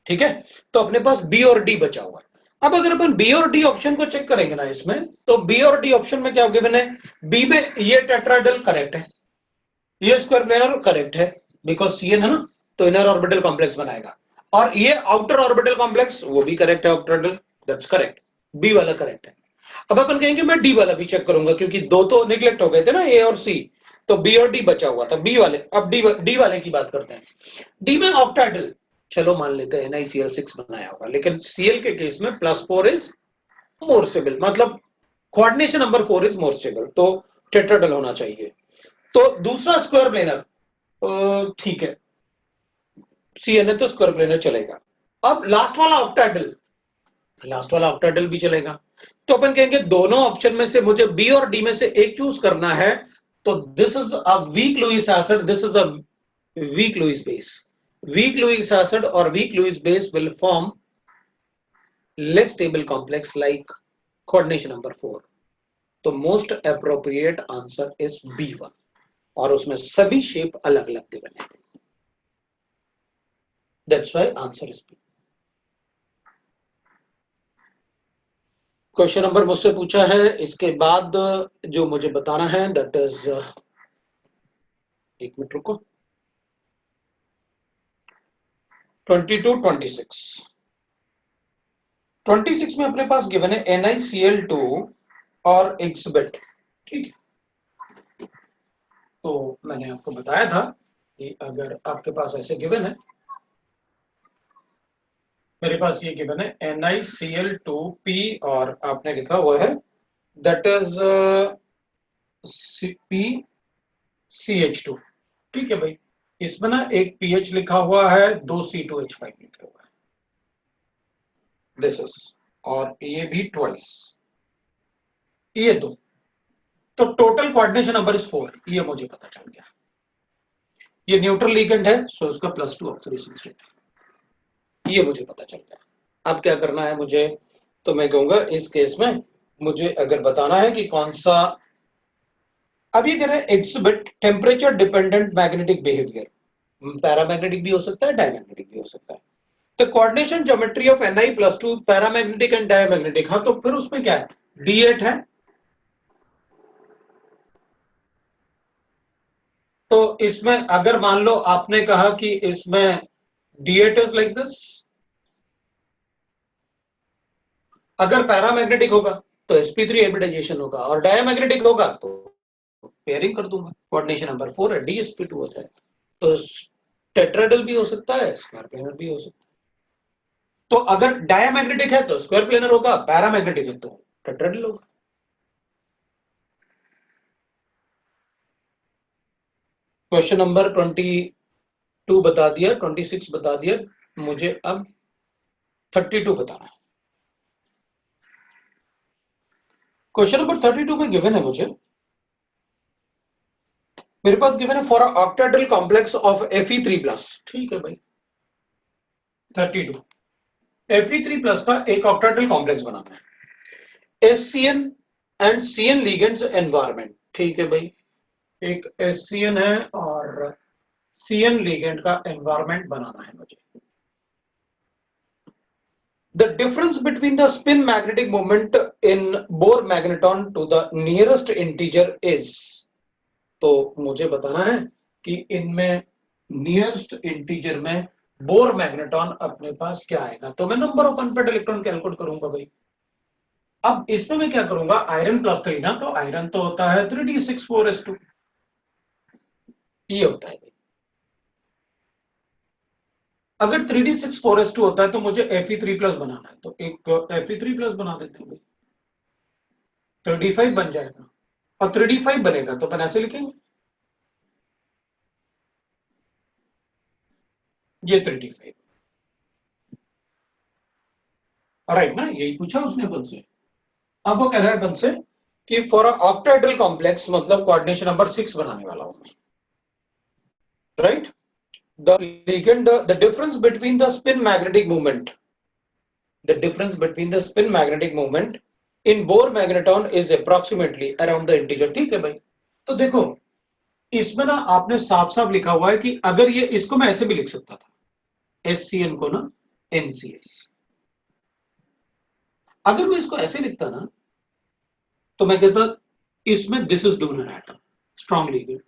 ठीक है, तो अपने पास बी और डी बचा हुआ है। अब अगर अपन बी और डी ऑप्शन को चेक करेंगे ना इसमें, तो बी और डी ऑप्शन में क्या गिवन है, बी में ये टेट्राहेड्रल करेक्ट है, ये स्क्वायर प्लेनर करेक्ट है बिकॉज सीएन है ना, तो इनर ऑर्बिटल कॉम्प्लेक्स बनाएगा, और ये आउटर ऑर्बिटल कॉम्प्लेक्स वो भी करेक्ट है, ऑक्टेहेड्रल, दैट्स करेक्ट, बी वाला करेक्ट है। अब अपन कहेंगे मैं डी वाला भी चेक करूंगा क्योंकि दो तो निगलेक्ट हो गए थे ना, ए और सी, तो बी और डी बचा हुआ था, बी वाले, अब डी वाले की बात करते हैं। डी में ऑक्टेहेड्रल, चलो मान लेते हैं NiCl6 बनाया होगा, लेकिन Cl के केस में +4 इज मोर स्टेबल, मतलब coordination number 4 is more stable, तो टेट्राहेड्रल होना चाहिए। तो दूसरा स्क्वायर प्लेनर ठीक है, Cn है तो स्क्वायर प्लेनर चलेगा। अब लास्ट वाला ऑक्टेहेड्रल, लास्ट वाला ऑक्टेहेड्रल भी चलेगा। तो अपन कहेंगे दोनों ऑप्शन में से मुझे बी और डी में से एक चूज करना है, तो this is a weak Lewis acid, this is a weak Lewis base, weak Lewis acid or weak Lewis base will form less stable complex like coordination number 4. तो most appropriate answer is B1 और उसमें सभी shape अलग अलग given है, that's why answer is B. Question number मुझसे पूछा है, इसके बाद जो मुझे बताना है दैट इज, एक मिनट रुको, 26 में अपने पास गिवन है NiCl2 और एक्सबिट, ठीक है। तो मैंने आपको बताया था कि अगर आपके पास ऐसे गिवन है, मेरे पास ये गिवन है NiCl2P और आपने लिखा हुआ है दैट इज PCH2, ठीक है भाई, इसमें ना एक पीएच लिखा हुआ है, दो C2H5 लिखा हुआ है, दिस इज, और ये भी ट्वाइस, ये दो, तो टोटल कोऑर्डिनेशन नंबर इज 4, ये मुझे पता चल गया। ये न्यूट्रल लिगेंड है, सो इसका +2 ऑक्सीडेशन स्टेट है, ये मुझे पता चल गया। अब क्या करना है मुझे, तो मैं कहूंगा इस केस में मुझे अगर बताना है कि कौन सा, अब ये कह रहे हैं exhibit temperature dependent magnetic behaviour, paramagnetic भी हो सकता है, डायमैग्नेटिक भी हो सकता है। तो coordination geometry of Ni+2 paramagnetic and diamagnetic, हाँ, तो फिर उसमें क्या है, D8 है, तो इसमें अगर मान लो आपने कहा कि इसमें D8 इज लाइक दिस, अगर पैरामैग्नेटिक होगा तो sp3 हाइब्रिडाइजेशन होगा, और डायमैग्नेटिक होगा तो पेयरिंग कर दूंगा, कोऑर्डिनेशन नंबर 4 है, DsP2 हो जाए, तो टेट्राहेड्रल भी हो सकता है, स्क्वायर प्लेनर भी हो सकता है। तो अगर डायमैग्नेटिक है तो स्क्वायर प्लेनर होगा, पैरामैग्नेटिक है तो टेट्राहेड्रल होगा। क्वेश्चन नंबर 22 बता दिया, 26 बता दिया, मुझे अब 32 बताना है। क्वेश्चन नंबर 32 में गिवन है मुझे, मेरे पास गिवन है फॉर ऑक्टेहेड्रल कॉम्प्लेक्स ऑफ Fe3+, ठीक है भाई, 32 Fe3+ का एक ऑक्टेहेड्रल कॉम्प्लेक्स बनाना है, SCN and CN ligands environment, ठीक है भाई, एक SCN है और CN लिगेंड का एनवायरनमेंट बनाना है मुझे। The difference between the spin magnetic moment in Bohr magneton to the nearest integer is, तो मुझे बताना है कि इनमें नियरेस्ट इंटीजर में बोर मैग्नेटॉन अपने पास क्या आएगा, तो मैं number of unpaired electron calculate करूंगा भाई। अब इसमें मैं क्या करूंगा, आयरन +3 ना, तो आयरन तो होता है 3d6 4s2, ये होता है भाई। अगर 3d6 4s2 होता है तो मुझे Fe3+ बनाना है, तो एक Fe3+ बना देते हैं भाई, 3d5 बन जाएगा, और 3d5 बनेगा तो अपन ऐसे लिखेंगे, ये 3d5, राइट ना, यही पूछा उसने अपन से। अब वो कह रहा है अपन से कि फॉर अ ऑक्टाहेड्रल कॉम्प्लेक्स, मतलब कोऑर्डिनेशन नंबर 6 बनाने वाला हूं मैं, right, the ligand, the difference between the spin magnetic movement, the difference between the spin magnetic movement in bore magneton is approximately around the integer, ठीक है भाई। तो देखो इसमें ना आपने साफ साफ लिखा हुआ है कि अगर ये, इसको मैं ऐसे भी लिख सकता था, SCN को ना NCS। अगर मैं इसको ऐसे लिखता ना तो मैं कहता इसमें this is donor atom strong ligand,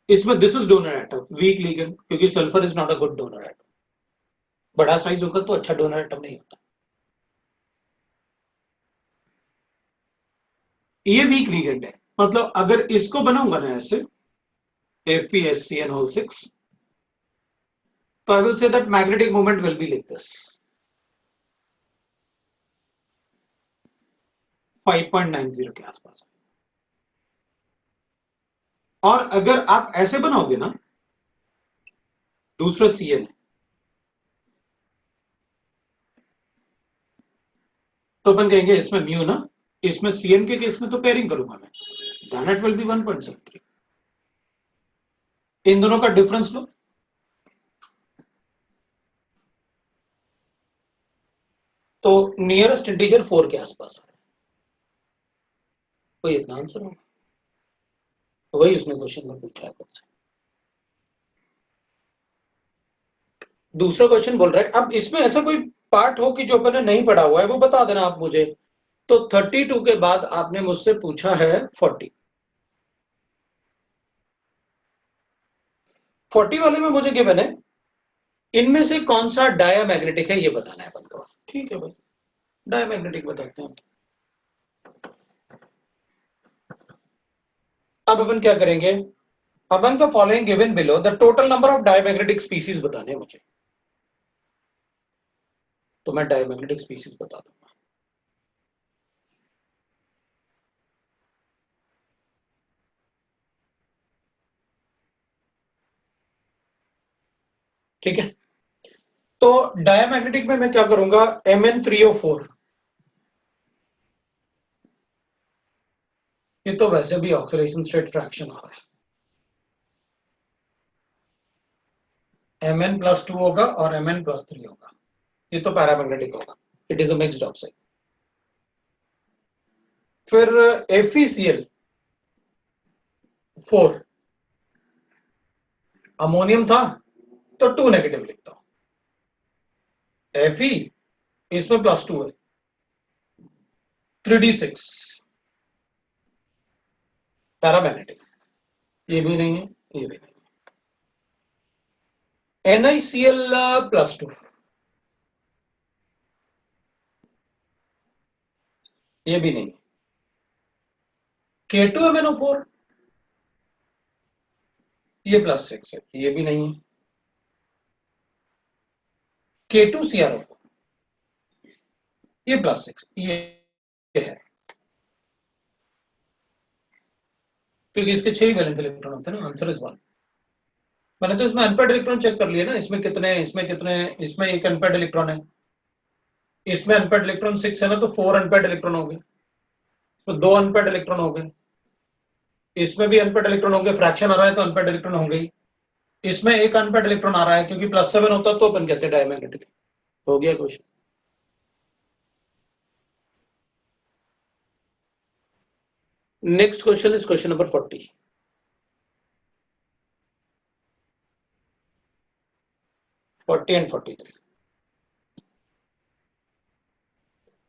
इसमें this is donor atom weak ligand, क्योंकि sulphur is not a good donor atom. बड़ा साइज होगा तो अच्छा डोनर एटम नहीं होता। ये वीक लिगेंड है, मतलब अगर इसको बनाऊंगा ना ऐसे FeSCN6, तो I will say that magnetic moment will be like this 5.90 के आसपास। और अगर आप ऐसे बनाओगे ना, दूसरा CN है, तो अपन कहेंगे इसमें म्यू ना, इसमें CN के केस में तो पेयरिंग करूंगा मैं, देन इट विल बी 1.73। इन दोनों का डिफरेंस लो, तो नियरेस्ट इंटीजर 4 के आसपास है, कोई इतना आंसर होगा, तो वही उसने क्वेश्चन में पूछा है। दूसरा क्वेश्चन बोल रहा है, अब इसमें ऐसा कोई पार्ट हो कि जो अपन ने नहीं पढ़ा हुआ है वो बता देना आप मुझे। तो 32 के बाद आपने मुझसे पूछा है 40 वाले में मुझे गिवन है इनमें से कौन सा डायामैग्नेटिक है ये बताना है अपन को। ठीक है भाई, डायामैग्नेटिक बताते हैं। अब अपन क्या करेंगे, अपन तो following given below the total number of diamagnetic species बताने हैं मुझे, तो मैं डायामैग्नेटिक स्पीसीज बता दूंगा। ठीक है, तो डायामैग्नेटिक में मैं क्या करूंगा, Mn3O4, ये तो वैसे भी ऑक्सीडेशन स्टेट फ्रैक्शन आ रहा है, Mn+2 होगा और Mn+3 होगा, ये तो पैरामैग्नेटिक होगा, it is a mixed oxide. फिर FeCl4 अमोनियम था तो 2 नेगेटिव लिखता हूं, Fe इसमें +2 है, 3d6 पैरामैग्नेटिक, ये भी नहीं है, ये भी नहीं है। NiCl+2 ये भी नहीं है। K2MnO4 ये +6 है, ये भी नहीं है। K2CrO4 ये +6, ये है, क्योंकि इसके 6 वैलेंस इलेक्ट्रॉन होते हैं ना। Answer is 1। मैंने तो इसमें अनपेड इलेक्ट्रॉन चेक कर लिए ना, इसमें कितने, इसमें कितने, इसमें एक अनपेड इलेक्ट्रॉन है, इसमें अनपेड इलेक्ट्रॉन 6 है ना, तो 4 अनपेड इलेक्ट्रॉन हो गए, तो 2 अनपेड इलेक्ट्रॉन हो गए, इसमें भी अनपेड इलेक्ट्रॉन होंगे, फ्रैक्शन आ रहा है तो अनपेड इलेक्ट्रॉन होंगे ही, इसमें एक अनपेड इलेक्ट्रॉन आ रहा है क्योंकि +7 होता तो अपन कहते हैं डायमैग्नेटिक। हो गया question. Next question is question number 40। 40 and 43।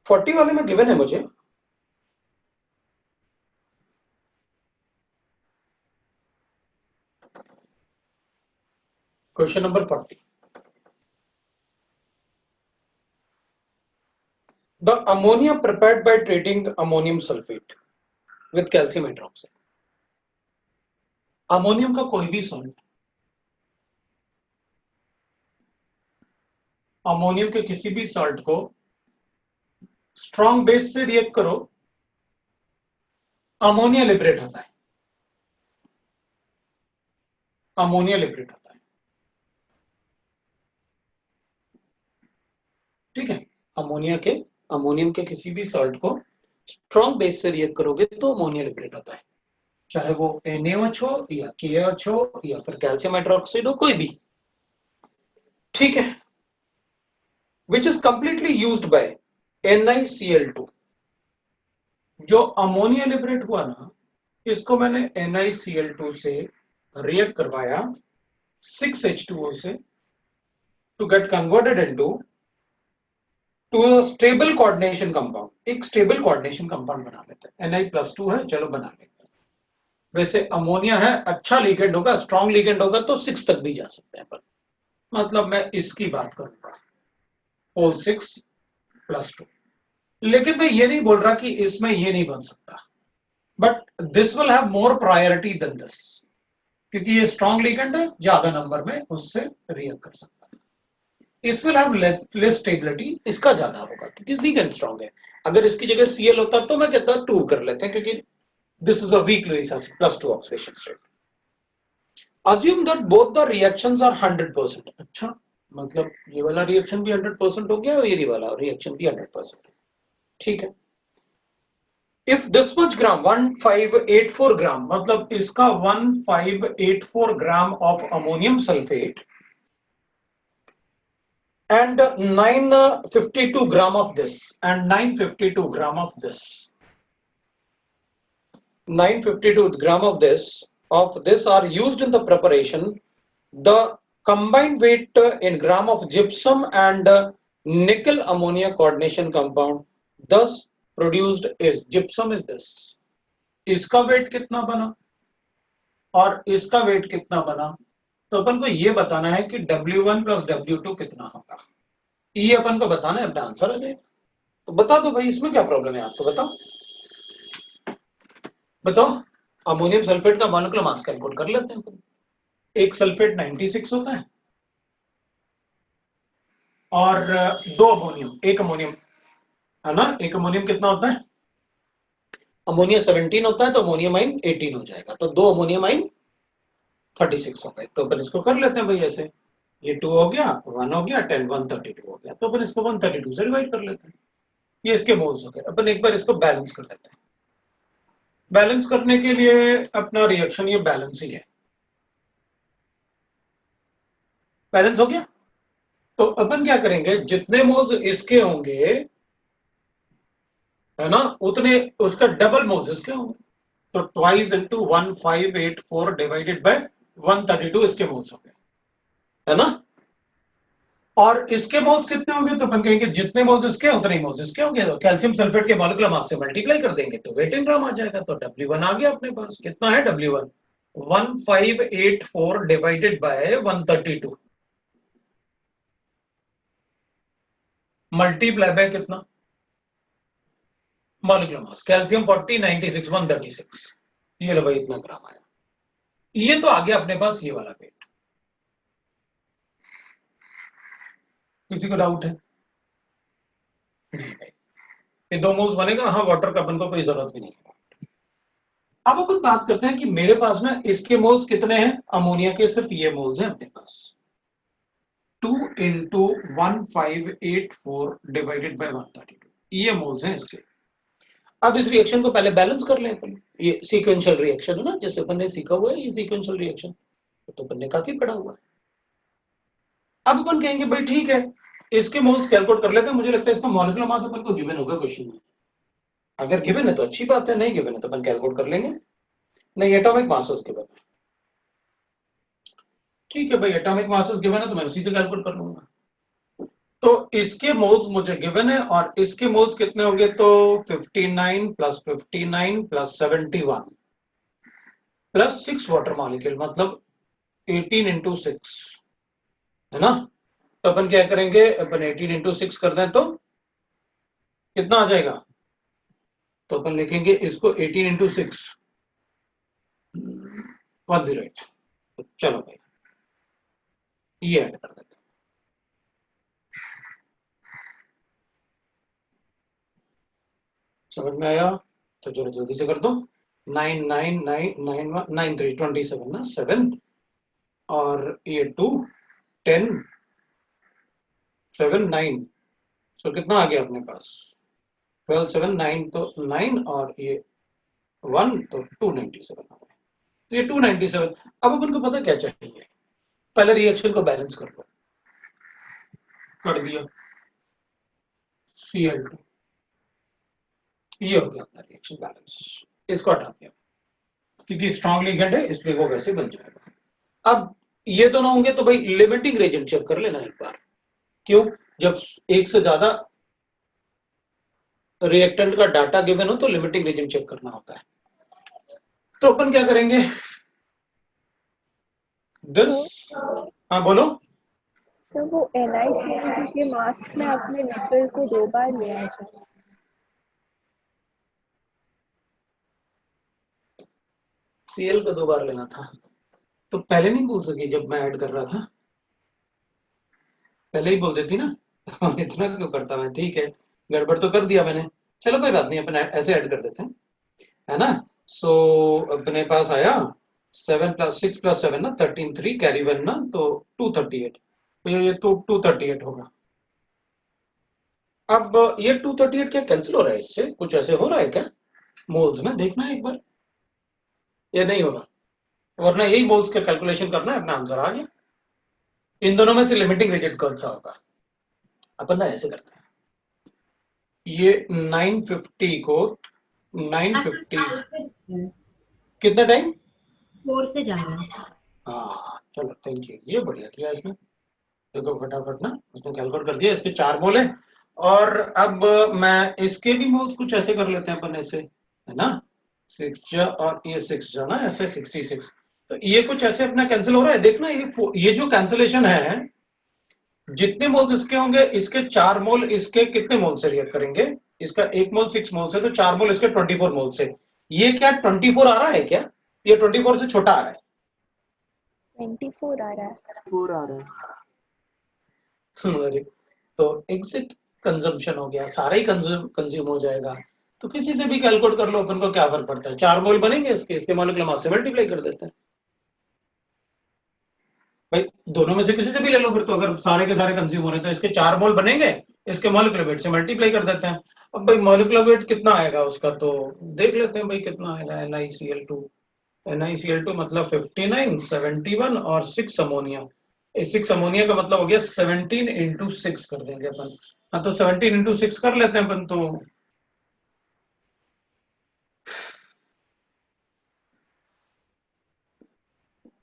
40 वाले में गिवन है मुझे question number 40, the ammonia prepared by treating ammonium sulphate with calcium hydroxide. Ammonium का कोई भी सॉल्ट, अमोनियम के किसी भी सॉल्ट को स्ट्रॉन्ग बेस से रिएक्ट करो, अमोनिया लिबरेट होता है, अमोनिया लिबरेट होता है। ठीक है, अमोनियम के किसी भी सॉल्ट को स्ट्रॉन्ग बेस से रिएक्ट करोगे तो अमोनिया लिबरेट होता है, चाहे वो NaOH हो या KOH हो या फिर कैल्शियम हाइड्रोक्साइड हो, कोई भी। ठीक है, which is completely used by NiCl2। जो अमोनिया लिबरेट हुआ ना, इसको मैंने NiCl2 से रिएक्ट करवाया 6H2O से, to get converted into to a stable coordination compound. एक stable coordination compound बना लेते हैं. Na+2 है, चलो बना लेते हैं. वैसे अमोनिया है, अच्छा लिगेंड होगा, स्ट्रॉन्ग लिगेंड होगा तो 6 तक भी जा सकते हैं. पर मतलब मैं इसकी बात करूंगा होल 6+2. लेकिन मैं ये नहीं बोल रहा कि इसमें ये नहीं बन सकता, but this will have more priority than this, क्योंकि ये स्ट्रॉन्ग लिगेंड है, ज्यादा नंबर में उससे रिएक्ट कर सकता है. इस विल हैव लेस स्टेबिलिटी, इसका ज्यादा होगा क्योंकि लिगेंड स्ट्रॉन्ग है. अगर इसकी जगह Cl होता तो मैं कहता 2 कर लेते हैं, क्योंकि this is a weak Lewis acid +2 oxidation state. Assume that both the reactions are 100%. अच्छा, मतलब ये वाला रिएक्शन भी 100% हो गया और ये वाला रिएक्शन भी 100%. ठीक है. If this much gram 1584 ग्राम, मतलब इसका 1584 ग्राम of ammonium sulfate and 952 gram of this and 952 gram of this 952 gram of this are used in the preparation. The combined weight in gram of gypsum and nickel ammonia coordination compound thus produced is gypsum is this. इसका wait कितना बना और इसका wait कितना बना, तो अपन को ये बताना है कि W1 + W2 कितना होगा. ये अपन को बताना है, अपना आंसर आ जाएगा. तो बता दो भाई, इसमें क्या प्रॉब्लम है आपको, बताओ बताओ. अमोनियम सल्फेट का मॉलिक्यूलर मास कैलकुलेट कर लेते हैं. एक सल्फेट 96 होता है और दो अमोनियम, एक अमोनियम है ना, एक अमोनियम कितना होता है, अमोनिया 17 होता है तो अमोनियम आइन 18 हो जाएगा, तो दो अमोनियम आइन 36 हो गए. तो अपन इसको कर लेते हैं भाई ऐसे, ये 2 हो गया, 1 हो गया, 10 132 हो गया, तो अपन इसको 132 से डिवाइड कर लेते हैं. ये इसके मोल्स हो गए. अपन एक बार इसको बैलेंस कर लेते हैं. बैलेंस करने के लिए अपना रिएक्शन ये बैलेंस ही है. बैलेंस हो गया, तो अपन क्या करेंगे, जितने मोल्स इसके होंगे है ना, उतने उसका डबल मोल्स इसके होंगे. तो ट्वाइस इंटू 1584 डिवाइडेड बाय 132 इसके मोल्स हो गए, है ना. और इसके मोल्स कितने होंगे, तो अपन कहेंगे जितने मोल्स इसके उतने ही मोल्स इसके होंगे. तो कैल्शियम सल्फेट के मॉलिक्यूलर मास से मल्टीप्लाई कर देंगे तो वेट इन ग्राम आ जाएगा. तो W1 आ गया अपने पास. कितना है W1, 1584 divided by 132 multiply by कितना, मॉलिक्यूलर मास. कैल्शियम 40 96 136, ये लो भाई इतना ग्राम आया. ये तो आ गया अपने पास ये वाला वेट. किसी को डाउट है? नहीं भाई, ये 2 मोल्स बनेगा. हाँ, वाटर का अपन को कोई जरूरत भी नहीं है. अब अपन बात करते हैं कि मेरे पास ना इसके मोल्स कितने हैं, अमोनिया के सिर्फ ये मोल्स हैं अपने पास, 2 इंटू 1584 डिवाइडेड बाय 132, ये मोल्स हैं इसके. अब इस रिएक्शन को पहले बैलेंस कर लें अपन. ये सीक्वेंशियल रिएक्शन है ना, जैसे अपन ने सीखा हुआ है, ये सीक्वेंशियल रिएक्शन तो अपन ने काफी पढ़ा हुआ है. अब अपन कहेंगे भाई ठीक है, इसके मोल्स कैलकुलेट कर लेते हैं. मुझे लगता है इसका मॉलिक्यूलर मास अपन को गिवन होगा क्वेश्चन में. अगर गिवन है तो अच्छी बात है, नहीं गिवन है तो अपन कैलकुलेट कर लेंगे. नहीं, एटॉमिक मासेस गिवन है. ठीक है भाई, एटॉमिक मासेस गिवन है तो मैं उसी से कैलकुलेट कर लूंगा. तो इसके मोल्स मुझे गिवन है और इसके मोल्स कितने होंगे, तो 59 + 59 + 71 + 6 वाटर मॉलिक्यूल, मतलब 18 इंटू 6 है ना. तो अपन क्या करेंगे, अपन 18 इंटू 6 कर दें तो कितना आ जाएगा, तो अपन लिखेंगे इसको 18 इंटू 6 108. तो चलो भाई ये ऐड कर देते हैं. समझ में आया? तो चलो जल्दी से कर दो. 9999193 27 ना, 7 और ये 2 10 7 9, तो कितना आ गया अपने पास, 12 7 9 तो 9 और ये 1 तो 297 आ गया. तो ये 297. अब अपन को पता क्या चाहिए, पहले रिएक्शन को बैलेंस कर लो. कर दिया, Cl2, ये हो गया अपना रिएक्शन बैलेंस. इसको हटा दिया क्योंकि स्ट्रॉन्ग लिगेंड है इसलिए वो वैसे बन जाएगा. अब ये दोनों होंगे तो भाई लिमिटिंग रेजेंट चेक कर लेना एक बार. क्यों? जब एक से ज्यादा रिएक्टेंट का डाटा गिवन हो तो लिमिटिंग रीजन चेक करना होता है। तो अपन क्या करेंगे, दिस, हाँ बोलो। सर वो NiCl2 के मास्क में आपने निकल को 2 बार लिया है सर। Cl को 2 बार लेना था तो पहले नहीं बोल सकी जब मैं ऐड कर रहा था, पहले ही बोल देती ना। इतना क्यों करता मैं, ठीक है गड़बड़ तो कर दिया मैंने, चलो कोई बात नहीं, अपन ऐसे ऐड कर देते हैं, है ना। सो अपने पास आया 7 + 6 + 7 ना 13, 3 कैरी 1 ना, तो 238, तो ये तो 238 होगा। अब ये 238 क्या कैंसिल हो रहा है इससे, कुछ ऐसे हो रहा है क्या मोल्स में, देखना है एक बार, ये नहीं हो रहा, वरना यही मोल्स का कैलकुलेशन करना है, अपना आंसर आ गया। इन दोनों में से लिमिटिंग रिजिट कौन सा होगा, अपन ना ऐसे करते हैं, ये 950 को 950 कितना टाइम 4 से जा रहा है। हाँ चलो थैंक यू, ये बढ़िया किया इसने, देखो फटाफट ना उसने कैलकुलेट कर दिया, इसके 4 मोल है। और अब मैं इसके भी मोल्स कुछ ऐसे कर लेते हैं अपन ऐसे, है ना, 6 और ये 6 ना ऐसे 66, तो ये कुछ ऐसे अपना कैंसिल हो रहा है, देखना ये जो कैंसिलेशन है, जितने मोल्स इसके होंगे इसके 4 मोल इसके कितने मोल से रिएक्ट करेंगे, इसका 1 मोल 6 मोल से, तो 4 मोल इसके 24 मोल से, ये क्या 24 आ रहा है क्या, ये 24 से छोटा आ रहा है, 24 आ रहा है। 4 आ रहा है। अरे तो एग्जिट कंजम्पशन हो गया, सारा ही कंज्यूम हो जाएगा, तो किसी से भी कैलकुलेट कर लो, अपन को क्या फर्क पड़ता है, 4 मोल बनेंगे इसके मॉलिक्यूलर मास से मल्टीप्लाई कर देते हैं भाई, दोनों में से किसी से भी ले लो फिर, तो अगर सारे के सारे कंज्यूम हो रहे हैं तो इसके 4 मोल बनेंगे, इसके मॉलिक्यूलर वेट से मल्टीप्लाई कर देते हैं। अब भाई मॉलिक्यूलर वेट कितना आएगा उसका, तो देख लेते हैं भाई कितना आएगा, NiCl2 मतलब 59, 71 और 6 अमोनिया, 6 अमोनिया का मतलब हो गया 17 इंटू 6 कर देंगे अपन, हाँ तो 17 इंटू 6 कर लेते हैं अपन, तो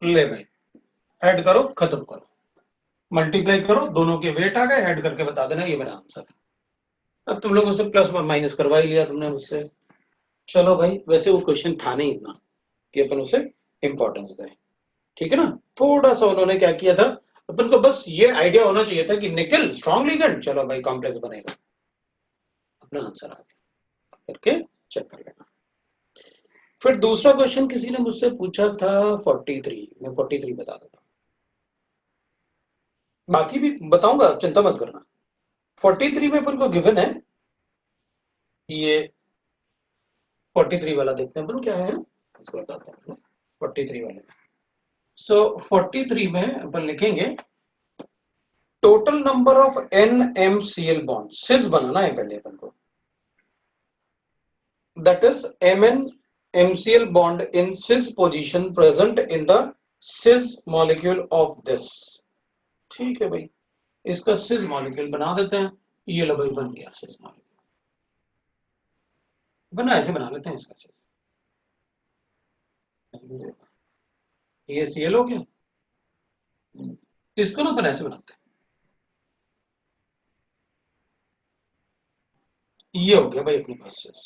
ले भाई ऐड करो खत्म करो, मल्टीप्लाई करो, दोनों के वेट आ गए, ऐड करके बता देना ये मेरा आंसर है। अब तुम लोगों से प्लस और माइनस करवा ही लिया तुमने मुझसे, चलो भाई, वैसे वो क्वेश्चन था नहीं इतना कि अपन उसे इंपॉर्टेंस दें, ठीक है ना, थोड़ा सा उन्होंने क्या किया था, अपन को बस ये आइडिया होना चाहिए था कि निकल स्ट्रॉन्ग लिगेंड, चलो भाई कॉम्प्लेक्स बनेगा, अपना आंसर आ गया, करके चेक कर लेना। फिर दूसरा क्वेश्चन किसी ने मुझसे पूछा था 43, मैं 43 बता देता हूँ, बाकी भी बताऊंगा चिंता मत करना। 43 में अपन को गिवन है, ये 43 वाला देखते हैं अपन क्या है, इसको बताते हैं 43 वाले में। सो 43 में अपन लिखेंगे total number of NMCl bond, cis बनाना है पहले अपन को, that is MnMCl bond in cis position present in the cis molecule of this, ठीक है भाई, इसका cis मॉलिक्यूल बना देते हैं, ये लो भाई बन गया cis मॉलिक्यूल, बना ऐसे बना लेते हैं इसका cis, ये Cl हो गया, इसको ना अपन ऐसे बनाते हैं, ये हो गया भाई अपने पास cis,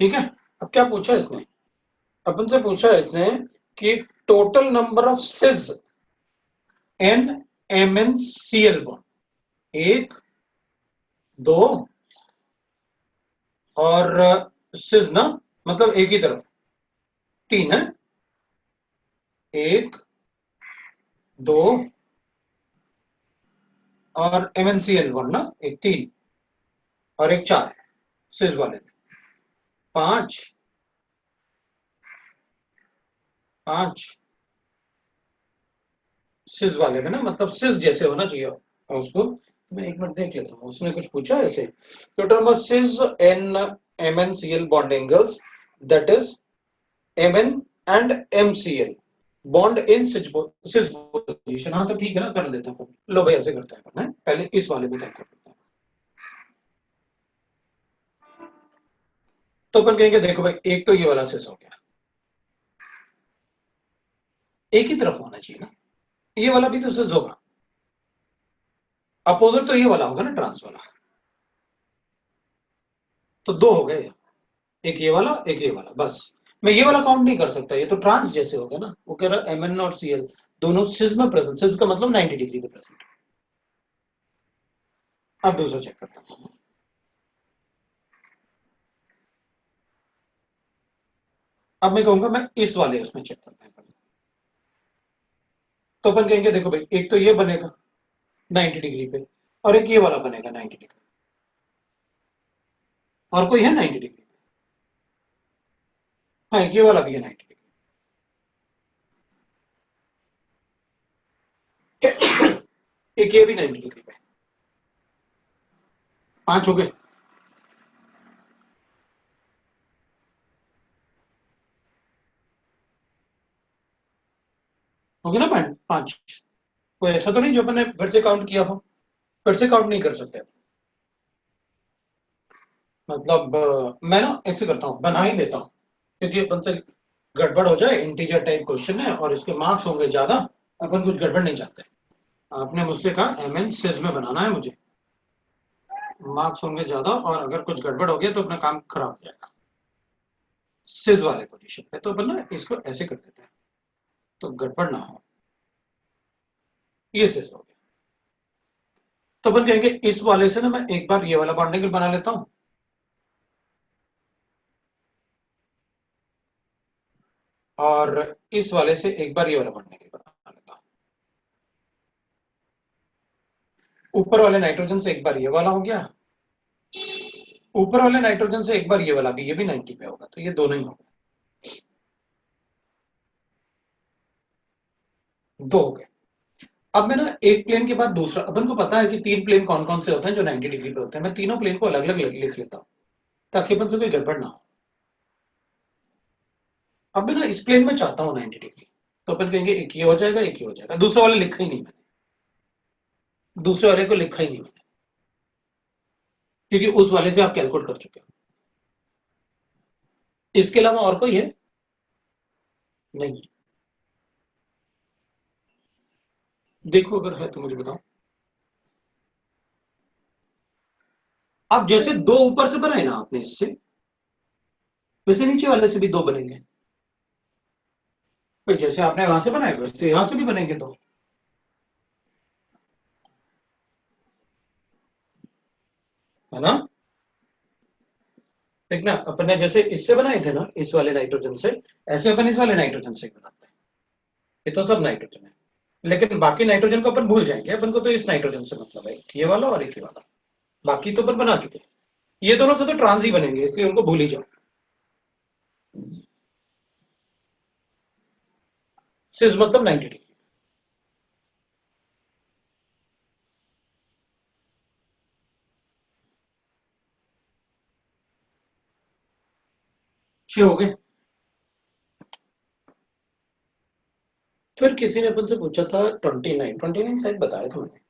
ठीक है। अब क्या पूछा इसने, अपन से पूछा इसने कि total number of cis NMnCl bond, 1 2 और सिस ना मतलब एक ही तरफ 3 है, 1 2 और MnCl1 ना एक 3 और एक 4 सिस वाले में 5 सिस वाले में ना, मतलब सिस जैसे होना चाहिए उसको, मैं एक मिनट देख लेता हूँ, उसने कुछ पूछा ऐसे, total cis NMnCl bond angles that is Mn and MCl bond in cis position, हाँ तो ठीक है ना, कर लेते हैं, लो भाई ऐसे करते हैं, पहले इस वाले में करते हैं, तो अपन कहेंगे देखो भाई, एक तो ये वाला सिस हो गया, एक ही तरफ होना चाहिए ना, ये वाला भी तो सिस होगा, अपोजिट तो ये वाला होगा ना, ट्रांस वाला। तो दो हो गए, एक ये वाला एक ये वाला, बस। मैं ये वाला काउंट नहीं कर सकता, ये तो ट्रांस जैसे हो गया ना। वो कह रहा एमएन और सीएल दोनों सिस में प्रेजेंट, सिस का मतलब 90 डिग्री के प्रेजेंट। अब दूसरा चेक करता हूं। अब मैं कहूंगा मैं इस वाले उसमें चेक करता हूं। तो अपन कहेंगे देखो भाई, एक तो ये बनेगा 90 डिग्री पे, और एक ये वाला बनेगा 90 डिग्री, और कोई है 90 डिग्री। हाँ, ये वाला भी है 90 डिग्री। एक ये भी 90 डिग्री पे। 5 हो गए। हो गया ना पॉइंट 5। कोई ऐसा तो नहीं जो अपन ने फिर से काउंट किया हो, फिर से काउंट नहीं कर सकते। मतलब मैं ना ऐसे करता हूँ, बना ही लेता हूँ, क्योंकि अपन से गड़बड़ हो जाए। इंटीजर टाइप क्वेश्चन है और इसके मार्क्स होंगे ज्यादा, अपन कुछ गड़बड़ नहीं चाहते। आपने मुझसे कहा एमएन सिस में बनाना है मुझे, मार्क्स होंगे ज्यादा, और अगर कुछ गड़बड़ हो गया तो अपना काम खराब हो जाएगा सिस वाले पोजीशन पे। तो अपन ना इसको ऐसे कर देते हैं तो गड़बड़ ना हो। ये सिस हो गया। तो अपन कहेंगे इस वाले से ना मैं एक बार ये वाला बॉन्ड एंगल बना लेता हूं, और इस वाले से एक बार ये वाला बॉन्ड एंगल बना लेता हूं। ऊपर वाले नाइट्रोजन से एक बार ये वाला हो गया, ऊपर वाले नाइट्रोजन से एक बार ये वाला भी, ये भी 90 पे होगा, तो ये दोनों ही हो गए। दो हो गए। अब मैं ना एक प्लेन के बाद दूसरा, अपन को पता है कि तीन प्लेन कौन कौन से होते हैं जो 90 डिग्री पे होते हैं। मैं तीनों प्लेन को अलग अलग लिख लेता हूं ताकि अपन से कोई गड़बड़ ना हो। अब मैं ना इस प्लेन में चाहता हूं 90 डिग्री, तो अपन कहेंगे एक ये हो जाएगा एक ये हो जाएगा। दूसरे वाले लिखा ही नहीं मैंने, दूसरे वाले को लिखा ही नहीं मैंने, क्योंकि उस वाले से आप कैलकुलेट कर चुके हो। इसके अलावा और कोई है? नहीं। देखो अगर है तो मुझे बताओ। अब जैसे दो ऊपर से बनाए ना आपने इससे, वैसे नीचे वाले से भी दो बनेंगे। भाई जैसे आपने वहां से बनाए वैसे यहां से भी बनेंगे दो, है ना? देखना, अपन ने जैसे इससे बनाए थे ना, इस वाले नाइट्रोजन से, ऐसे अपन इस वाले नाइट्रोजन से बनाते हैं। ये तो सब नाइट्रोजन है, लेकिन बाकी नाइट्रोजन को अपन भूल जाएंगे। अपन को तो इस नाइट्रोजन से मतलब है, एक ये वाला और एक ये वाला। बाकी तो अपन बना चुके हैं। ये दोनों से तो ट्रांस ही बनेंगे, इसलिए उनको भूल ही जाओ। सिस मतलब 90 डिग्री। छह हो गए। फिर किसी ने अपन से पूछा था 29 शायद बताया था मैंने।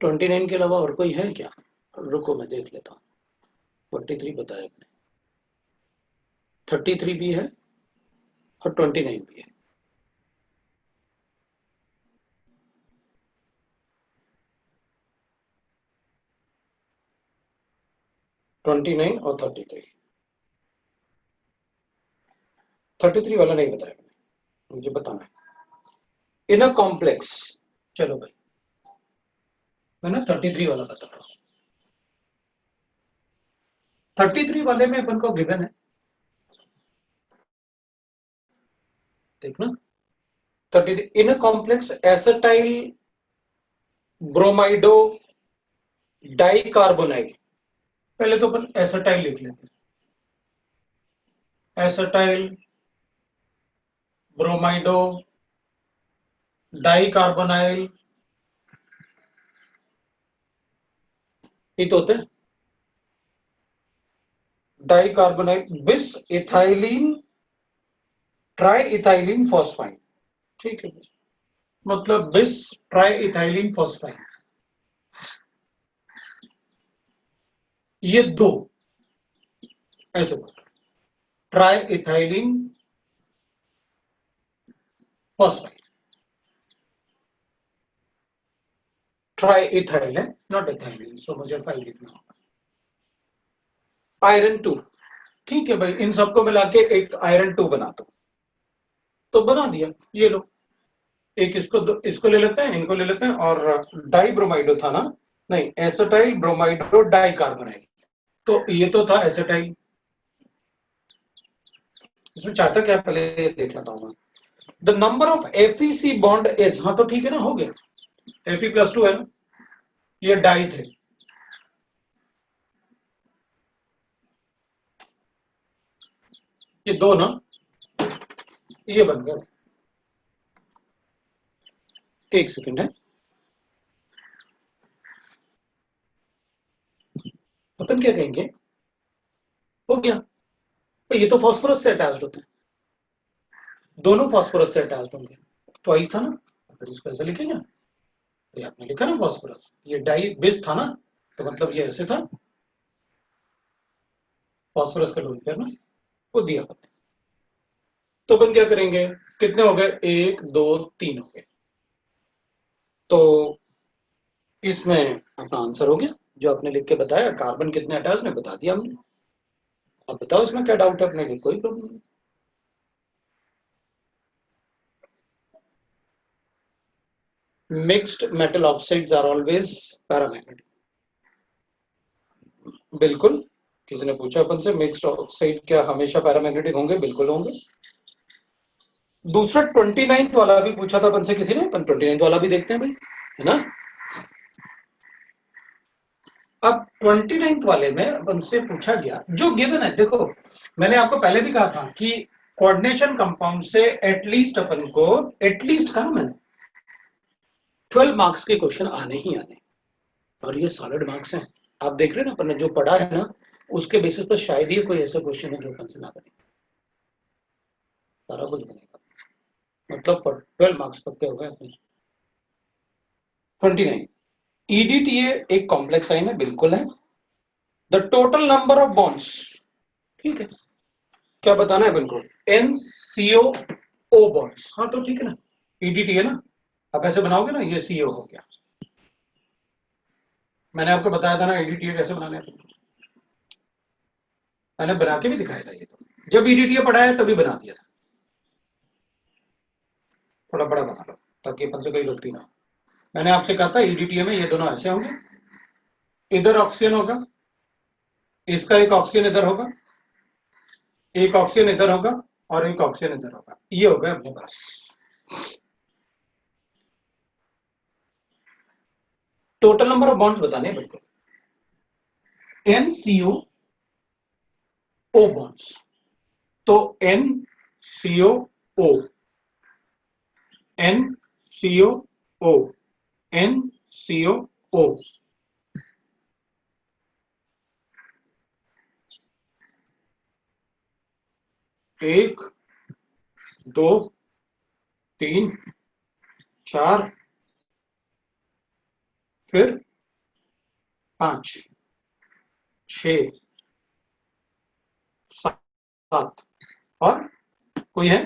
29 के अलावा और कोई है क्या? रुको मैं देख लेता हूँ। 43 बताया आपने, 33 भी है और 29 भी है। 29 और 33। 33 वाला नहीं बताया मैंने, मुझे बताना है। इन अ कॉम्प्लेक्स, चलो भाई मैं ना 33 वाला बता रहा हूँ। 33 वाले में अपन को गिवन है, देखना। 33 इन अ कॉम्प्लेक्स एसिटाइल ब्रोमाइडो डाइकार्बोनाइल। पहले तो अपन एसिटाइल लिख लेते हैं, एसिटाइल ब्रोमाइडो डाइकार्बोनाइल। ये तो होते हैं डाइकार्बोनाइल बिस इथाइलिन ट्राई इथाइलिन फॉस्फाइन। ठीक है, मतलब बिस ट्राई इथाइलिन फॉस्फाइन, ये दो ऐसे try ethylene phosphine. Try ethyl है, नॉट इथाइल, सो मुझे 5 लिखना होगा। आयरन 2, ठीक है भाई, इन सबको मिला के एक आयरन 2 बना दो, तो बना दिया। ये लो, एक इसको ले लेते हैं, इनको ले लेते हैं, और डाई ब्रोमाइडो था ना, नहीं एसिटाइल ब्रोमाइडो डाई कार्बोनाइल, तो ये तो था एसिटाइल। इसमें चाहता क्या, पहले ये देख लेता हूं। The number of FeC bond is, हाँ तो ठीक है ना, हो गया, Fe+2 है ना, ये डाई थे, ये दो ना, ये बन गया। एक सेकंड है, अपन क्या कहेंगे, हो गया, तो ये तो फास्फोरस से अटैच्ड होते हैं, दोनों फास्फोरस से अटैच्ड होंगे, ट्वाइस था ना, अगर इसको ऐसे लिखेंगे, ये आपने लिखा ना फास्फोरस, ये डाई बेस था ना, तो मतलब ये ऐसे था, फास्फोरस का डोन पेयर ना, वो दिया अपन। तो अपन क्या करेंगे, कितने हो गए, 1 2 3 हो गए, तो इसमें अपना आंसर हो गया, जो आपने लिख के बताया, कार्बन कितने अटैच ने बता दिया हमने। अब बताओ इसमें क्या डाउट है अपने लिए, कोई प्रॉब्लम नहीं। Mixed metal oxides are always paramagnetic, बिल्कुल। किसी ने पूछा अपन से मिक्स्ड ऑक्साइड क्या हमेशा पैरामैग्नेटिक होंगे, बिल्कुल होंगे। दूसरा 29th वाला भी पूछा था अपन से किसी ने, अपन 29th वाला भी देखते हैं भाई, है ना। अब 29th वाले में अपन से पूछा गया, जो गिवन है, देखो मैंने आपको पहले भी कहा था कि कोऑर्डिनेशन कंपाउंड से एटलीस्ट अपन को, एटलीस्ट कहा मैंने, 12 मार्क्स के क्वेश्चन आने ही आने, और ये सॉलिड मार्क्स हैं। आप देख रहे हैं ना, अपन ने जो पढ़ा है ना, उसके बेसिस पर शायद ही कोई ऐसा क्वेश्चन है जो अपन से ना बने, सारा कुछ बनेगा, मतलब 12 मार्क्स पक्के हो गए अपने। 29, EDTA एक कॉम्प्लेक्स साइन है, बिल्कुल है। The total number of bonds, ठीक है, क्या बताना है अपन को, NCOO बॉन्ड्स, हाँ तो ठीक है ना, EDTA है ना, आप ऐसे बनाओगे ना, ये CO हो गया। मैंने आपको बताया था ना EDTA कैसे बनाने हैं, मैंने बना के भी दिखाया था, ये तो जब EDTA पढ़ाया तभी बना दिया था, थोड़ा बड़ा बना लो ताकि अपन से कोई गलती ना हो। मैंने आपसे कहा था EDTA में ये दोनों ऐसे होंगे, इधर ऑक्सीजन होगा, इसका एक ऑक्सीजन इधर होगा, एक ऑक्सीजन इधर होगा, और एक ऑक्सीजन इधर होगा, ये हो गया अपने पास। टोटल नंबर ऑफ बॉन्ड्स बताने हैं बिल्कुल, NCOO बॉन्ड्स, तो NCOO NCOO NCOO, एक 2 3 4, फिर 5 6 7, और कोई है,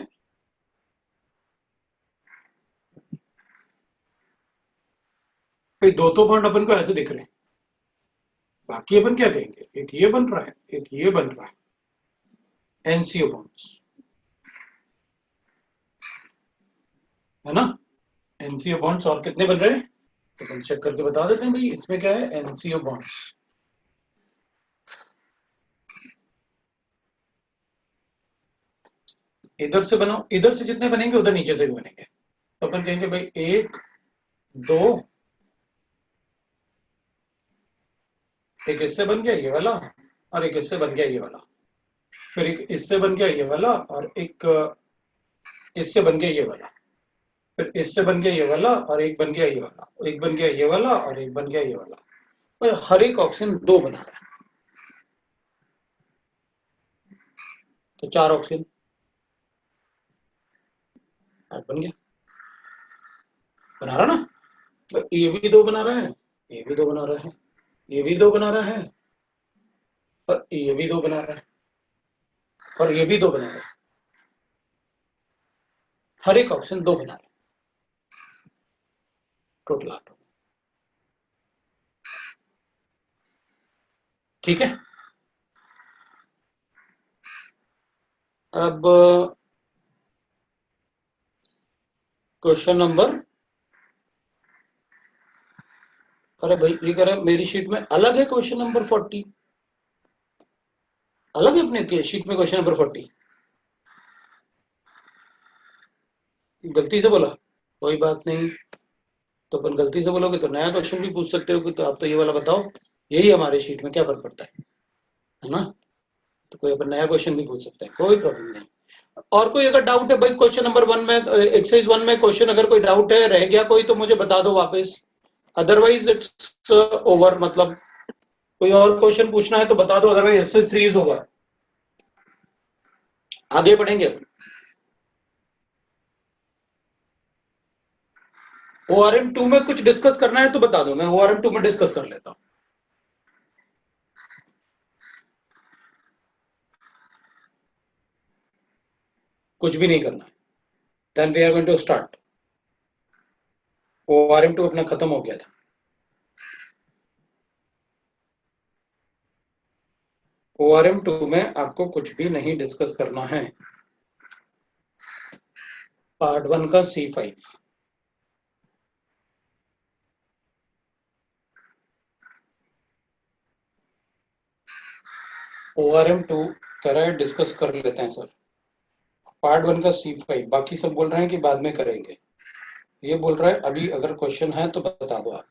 भाई दो बॉन्ड अपन को ऐसे दिख रहे हैं, बाकी अपन क्या कहेंगे, एक ये बन रहा है, एक ये बन रहा है, NCO बॉन्ड्स, है ना। NCO बॉन्ड्स और कितने बन रहे हैं, तो अपन चेक करके बता देते हैं भाई, इसमें क्या है, NCO बॉन्ड्स, इधर से बनाओ, इधर से जितने बनेंगे उधर नीचे से भी बनेंगे, तो अपन कहेंगे भाई 1 2, एक इससे बन गया ये वाला, और एक इससे बन गया ये वाला, फिर एक इससे बन गया ये वाला, और एक इससे बन गया ये वाला, फिर इससे बन गया ये वाला, और एक बन गया ये वाला, एक बन गया ये वाला, और एक बन गया ये वाला, तो हर एक ऑक्सीजन 2 बना रहा है, तो 4 ऑक्सीजन बन गया, बना रहा ना, तो ये भी 2 बना रहा है, ये भी 2 बना रहा है, ये भी 2 बना रहा है, और ये भी 2 बना रहा है, और ये भी 2 बना रहा है, हर एक ऑक्सीजन 2 बना रहा है, टोटल 8। ठीक है। अब क्वेश्चन नंबर, अरे भाई ये कह रहे हैं मेरी शीट में अलग है क्वेश्चन नंबर 40, अलग है अपने शीट में क्वेश्चन नंबर 40, गलती से बोला, कोई बात नहीं। तो अपन गलती से बोलोगे तो नया क्वेश्चन भी पूछ सकते हो कि तो आप तो ये वाला बताओ, यही हमारे शीट में क्या फर्क पड़ता है ना। तो कोई अपन नया क्वेश्चन भी पूछ सकता है, कोई प्रॉब्लम नहीं। और कोई अगर डाउट है भाई क्वेश्चन नंबर 1 में, एक्सरसाइज 1 में क्वेश्चन अगर कोई डाउट है, रह गया कोई, तो मुझे बता दो वापस, अदरवाइज इट्स ओवर। मतलब कोई और क्वेश्चन पूछना है तो बता दो, अदरवाइज एक्सरसाइज 3 इज ओवर। आगे बढ़ेंगे। ORM 2 में कुछ डिस्कस करना है तो बता दो, मैं ORM 2 में डिस्कस कर लेता हूं। कुछ भी नहीं करना है, then we are going to start. ORM 2 अपना खत्म हो गया था। ORM 2 में आपको कुछ भी नहीं डिस्कस करना है। पार्ट 1 का C5, ORM 2 कह रहा है डिस्कस कर लेते हैं सर। पार्ट 1 का C5, बाकी सब बोल रहे हैं कि बाद में करेंगे, ये बोल रहा है अभी अगर क्वेश्चन है तो बता दो आप।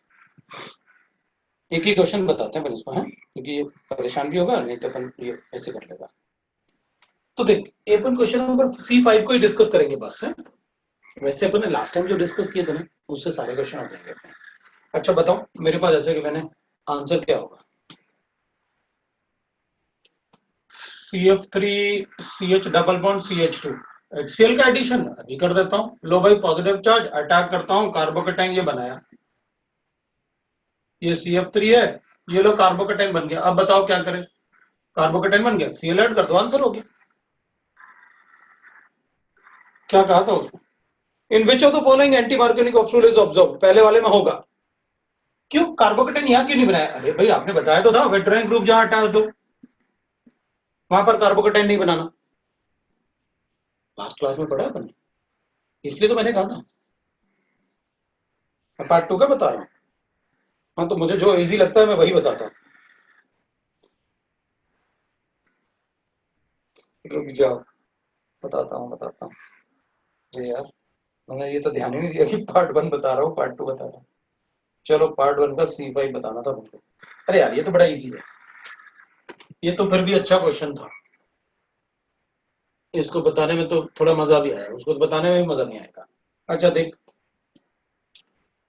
एक ही क्वेश्चन बताते हैं अपन इसको, है क्योंकि ये परेशान भी होगा, नहीं तो अपन ये ऐसे कर लेगा। तो देख अपन क्वेश्चन नंबर C5 को ही डिस्कस करेंगे बस, है। वैसे अपन ने लास्ट टाइम जो डिस्कस किए थे ना, उससे सारे क्वेश्चन हो जाएंगे अपने। अच्छा बताओ मेरे पास ऐसे कि मैंने आंसर क्या होगा, CF3 CH double bond CH2 HCl का एडिशन अभी कर देता हूं। लो भाई पॉजिटिव चार्ज अटैक करता हूं, कार्बोकेटाइन ये बनाया, ये CF3 है, ये लो कार्बोकेटाइन बन गया। अब बताओ क्या करें, कार्बोकेटाइन बन गया, Cl ऐड कर दो, आंसर हो गया। क्या कहा था उसमें, in which of the following anti Markovnikov of fluid is observed, पहले वाले में होगा। क्यों कार्बोकेटाइन यहां क्यों नहीं बनाया, अरे भाई आपने बताया तो था वेट्राइन ग्रुप जहां अटैच्ड हो वहां पर कार्बोकेटाइन नहीं बनाना, लास्ट क्लास में पढ़ा अपन, इसलिए तो मैंने कहा था। पार्ट 2 का बता रहा हूं। हाँ तो मुझे जो इजी लगता है मैं वही बताता हूँ। रुक जाओ, बताता हूँ अरे यार मैंने ये तो ध्यान ही नहीं दिया कि पार्ट 1 बता रहा हूँ पार्ट 2 बता रहा हूँ। चलो पार्ट 1 का C5 बताना था मुझको। अरे यार ये तो बड़ा इजी है, ये तो फिर भी अच्छा क्वेश्चन था, इसको बताने में तो थोड़ा मजा भी आया, उसको बताने में भी मजा नहीं आएगा। अच्छा देख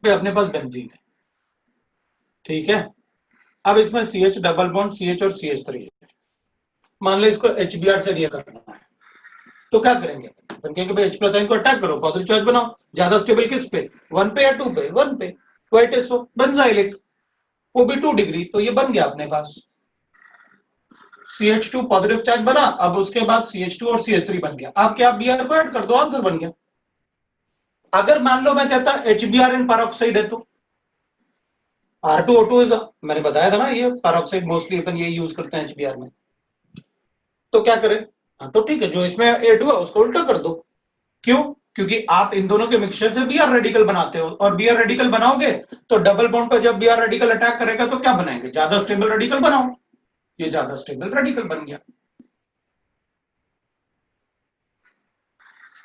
भाई अपने पास बेंजीन है, ठीक है। अब इसमें CH डबल बॉन्ड CH और CH3 है, मान लो इसको HBr से रिएक्ट करना है, तो क्या करेंगे अपन कहेंगे भाई H प्लस आयन को अटैक करो, पॉजिटिव चार्ज बनाओ, ज्यादा स्टेबल किस पे, 1 पे या 2 पे, 1 पे, तो HSO बेंजाइलिक, वो भी 2 डिग्री, तो ये बन गया अपने पास CH2 पॉजिटिव चार्ज बना। अब उसके बाद CH2 और CH3 बन गया, अब क्या Br को ऐड कर दो, आंसर बन गया। अगर मान लो मैं कहता HBr इन पैरोक्साइड है तो R2O2 इज, मैंने बताया था ना ये पैरोक्साइड मोस्टली अपन ये यूज करते हैं HBr में, तो क्या करें, हाँ तो ठीक है जो इसमें ऐड हुआ उसको उल्टा कर दो। क्यों, क्योंकि आप इन दोनों के मिक्सचर से Br रेडिकल बनाते हो, और Br रेडिकल बनाओगे तो डबल बॉन्ड पर जब Br रेडिकल अटैक करेगा तो क्या बनाएंगे, ज्यादा स्टेबल रेडिकल बनाओ, ये ज्यादा स्टेबल रेडिकल बन गया,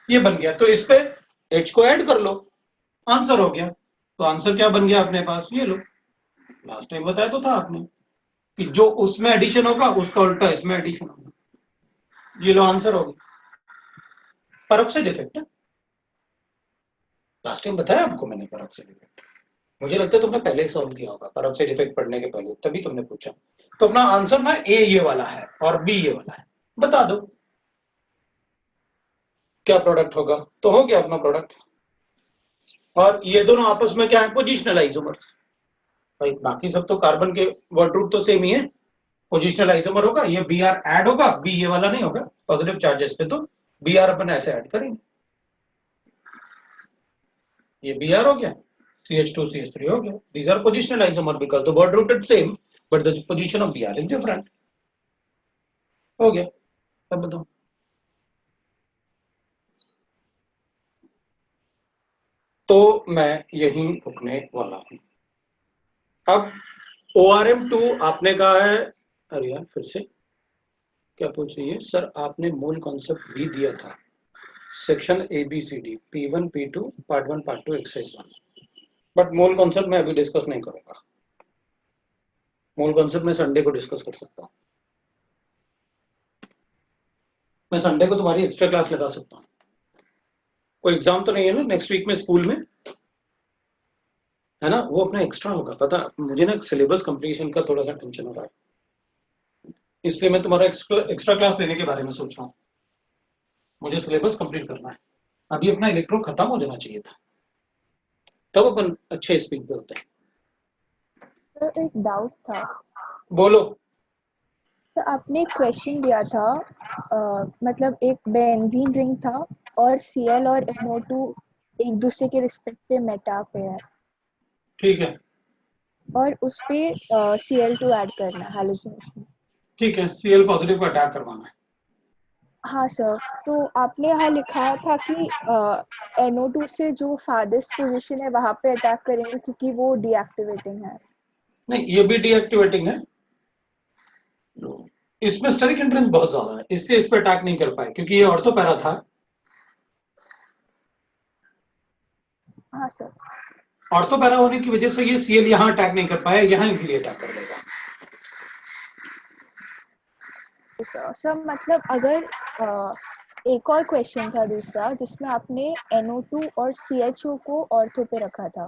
ये बन गया। तो इस पे H को ऐड कर लो, आंसर हो गया। तो आंसर क्या बन गया अपने पास, ये लो, लास्ट टाइम बताया तो था आपने कि जो उसमें एडिशन होगा उसका उल्टा इसमें एडिशन होगा, ये लो आंसर हो गया। पैरोक्साइड इफेक्ट है, लास्ट टाइम बताया आपको मैंने पैरोक्साइड इफेक्ट, मुझे लगता है तुमने पहले ही सॉल्व किया होगा पैरोक्साइड इफेक्ट पढ़ने के पहले, तभी तुमने पूछा। तो अपना आंसर ना ए ये वाला है और बी ये वाला है, बता दो क्या प्रोडक्ट होगा, तो हो गया अपना प्रोडक्ट। और ये दोनों आपस में क्या है, पोजिशनल आइसोमर्स। भाई बाकी सब तो कार्बन के वर्ड रूट तो सेम ही है, पोजिशनल आइसोमर होगा, ये Br ऐड होगा, बी ये वाला नहीं होगा, पॉजिटिव चार्जेस पे तो Br अपन ऐसे ऐड करेंगे, ये Br हो गया, CH2 CH3 हो गया, these are positional isomer because the word root is same, but the position of Br is different. हो गया, अब बताओ। तो मैं यहीं रुकने वाला हूं। अब ORM2 आपने कहा है, अरे यार फिर से क्या पूछ रही है सर, आपने मूल कॉन्सेप्ट भी दिया था section ABCD P1 P2 part 1 part 2 exercise 1, but मूल कॉन्सेप्ट मैं अभी डिस्कस नहीं करूंगा। मूल कॉन्सेप्ट मैं संडे को डिस्कस कर सकता हूं। मैं संडे को तुम्हारी एक्स्ट्रा क्लास लगा सकता हूं। कोई एग्जाम तो नहीं है ना नेक्स्ट वीक में स्कूल में, है ना? वो अपना एक्स्ट्रा होगा। पता मुझे ना सिलेबस कंप्लीशन का थोड़ा सा टेंशन हो रहा है, इसलिए मैं तुम्हारा एक्स्ट्रा क्लास लेने के बारे में सोच रहा हूँ। मुझे सिलेबस कंप्लीट करना है। अभी अपना इलेक्ट्रो खत्म हो जाना चाहिए था, तब अपन अच्छे स्पीड पे होते हैं। तो एक डाउट था, बोलो। तो आपने क्वेश्चन दिया था, मतलब एक बेंजीन रिंग था और Cl और NO2 एक दूसरे के रिस्पेक्ट पे मेटा पे है, ठीक है, और उस पे Cl2 ऐड करना है हैलोजिनेशन। ठीक है, Cl पॉजिटिव को अटैक करवाना है। हाँ सर, तो आपने यहाँ लिखा था कि NO2 से जो फार्देस्ट पोजीशन है वहाँ पे अटैक करेंगे क्योंकि वो डीएक्टिवेटिंग है। नहीं, ये भी डीएक्टिवेटिंग है। इसमें स्टेरिक हिंड्रेंस बहुत ज्यादा है, इसलिए इस पे अटैक नहीं कर पाए, क्योंकि ये ऑर्थो पैरा था। हाँ सर। ऑर्थो पैरा होने की वजह से ये Cl यहाँ अटैक नहीं कर पाया, यहाँ इजीली अटैक कर देगा। सर मतलब अगर एक और क्वेश्चन था दूसरा जिसमें आपने NO2 और CHO को ऑर्थो पे रखा था।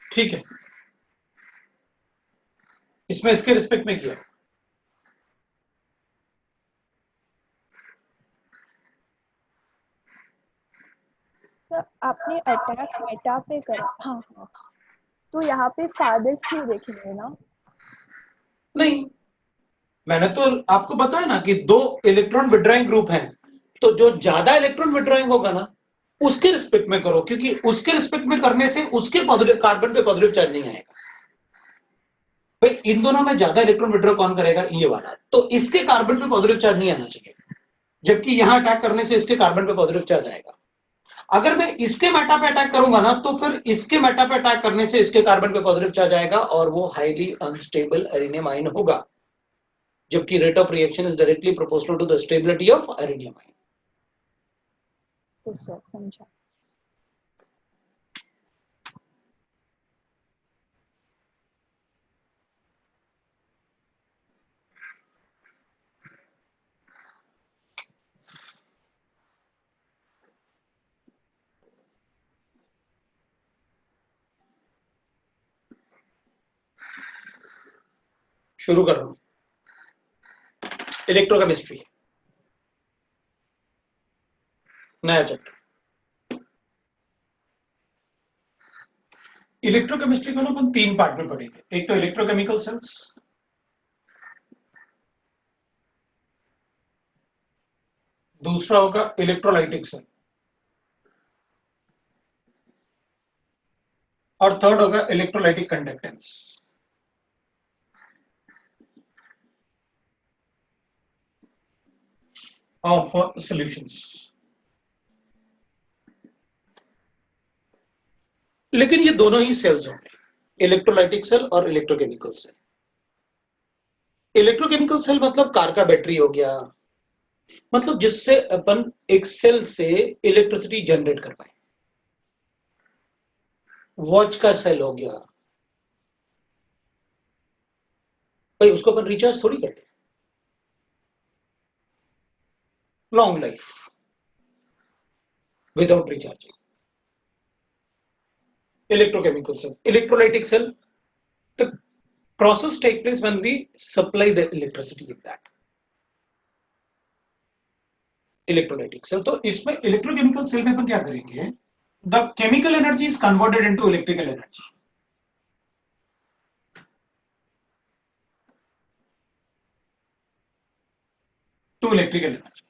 ठीक है, इसमें इसके रिस्पेक्ट में किया। सर आपने अटैक मेटा पे करा, हाँ हाँ, तो यहाँ पे फादर्स नहीं देखेंगे ना? नहीं, मैंने तो आपको बताया ना कि दो इलेक्ट्रॉन विड्रॉइंग ग्रुप हैं, तो जो ज्यादा इलेक्ट्रॉन विड्रॉइंग होगा ना उसके रिस्पेक्ट में करो, क्योंकि उसके रिस्पेक्ट में करने से उसके पॉजिटिव कार्बन पे पॉजिटिव चार्ज नहीं आएगा। भाई इन दोनों में ज्यादा इलेक्ट्रॉन विड्रॉ कौन करेगा? ये वाला। तो इसके कार्बन पे पॉजिटिव चार्ज नहीं आना चाहिए, जबकि यहां अटैक करने से इसके कार्बन पे पॉजिटिव चार्ज आएगा। अगर मैं इसके मेटा पे अटैक करूंगा ना, तो फिर इसके मेटा पे अटैक करने से इसके कार्बन पे पॉजिटिव चार्ज आएगा और वो हाईली अनस्टेबल एरिनियम आयन होगा, जबकि rate of reaction is directly proportional to the stability of arenium ion. तो सर समझा। शुरू कर रहा हूं। इलेक्ट्रोकेमिस्ट्री, नया चैप्टर। इलेक्ट्रोकेमिस्ट्री को ना अपन 3 पार्ट में पढ़ेंगे। एक तो इलेक्ट्रोकेमिकल सेल्स, दूसरा होगा इलेक्ट्रोलाइटिक सेल, और थर्ड होगा इलेक्ट्रोलाइटिक कंडक्टेंस। Of solutions. लेकिन ये दोनों ही सेल्स होंगे, इलेक्ट्रोलाइटिक सेल और इलेक्ट्रोकेमिकल सेल। इलेक्ट्रोकेमिकल सेल मतलब कार का बैटरी हो गया, मतलब जिससे अपन एक सेल से इलेक्ट्रिसिटी जनरेट कर पाए। वॉच का सेल हो गया, भाई उसको अपन रिचार्ज थोड़ी करते, long life without recharging. Electrochemical cell, electrolytic cell, the process take place when we supply the electricity with that electrolytic cell. तो इसमें electrochemical cell में अपन क्या करेंगे? The chemical energy is converted into electrical energy. To electrical energy.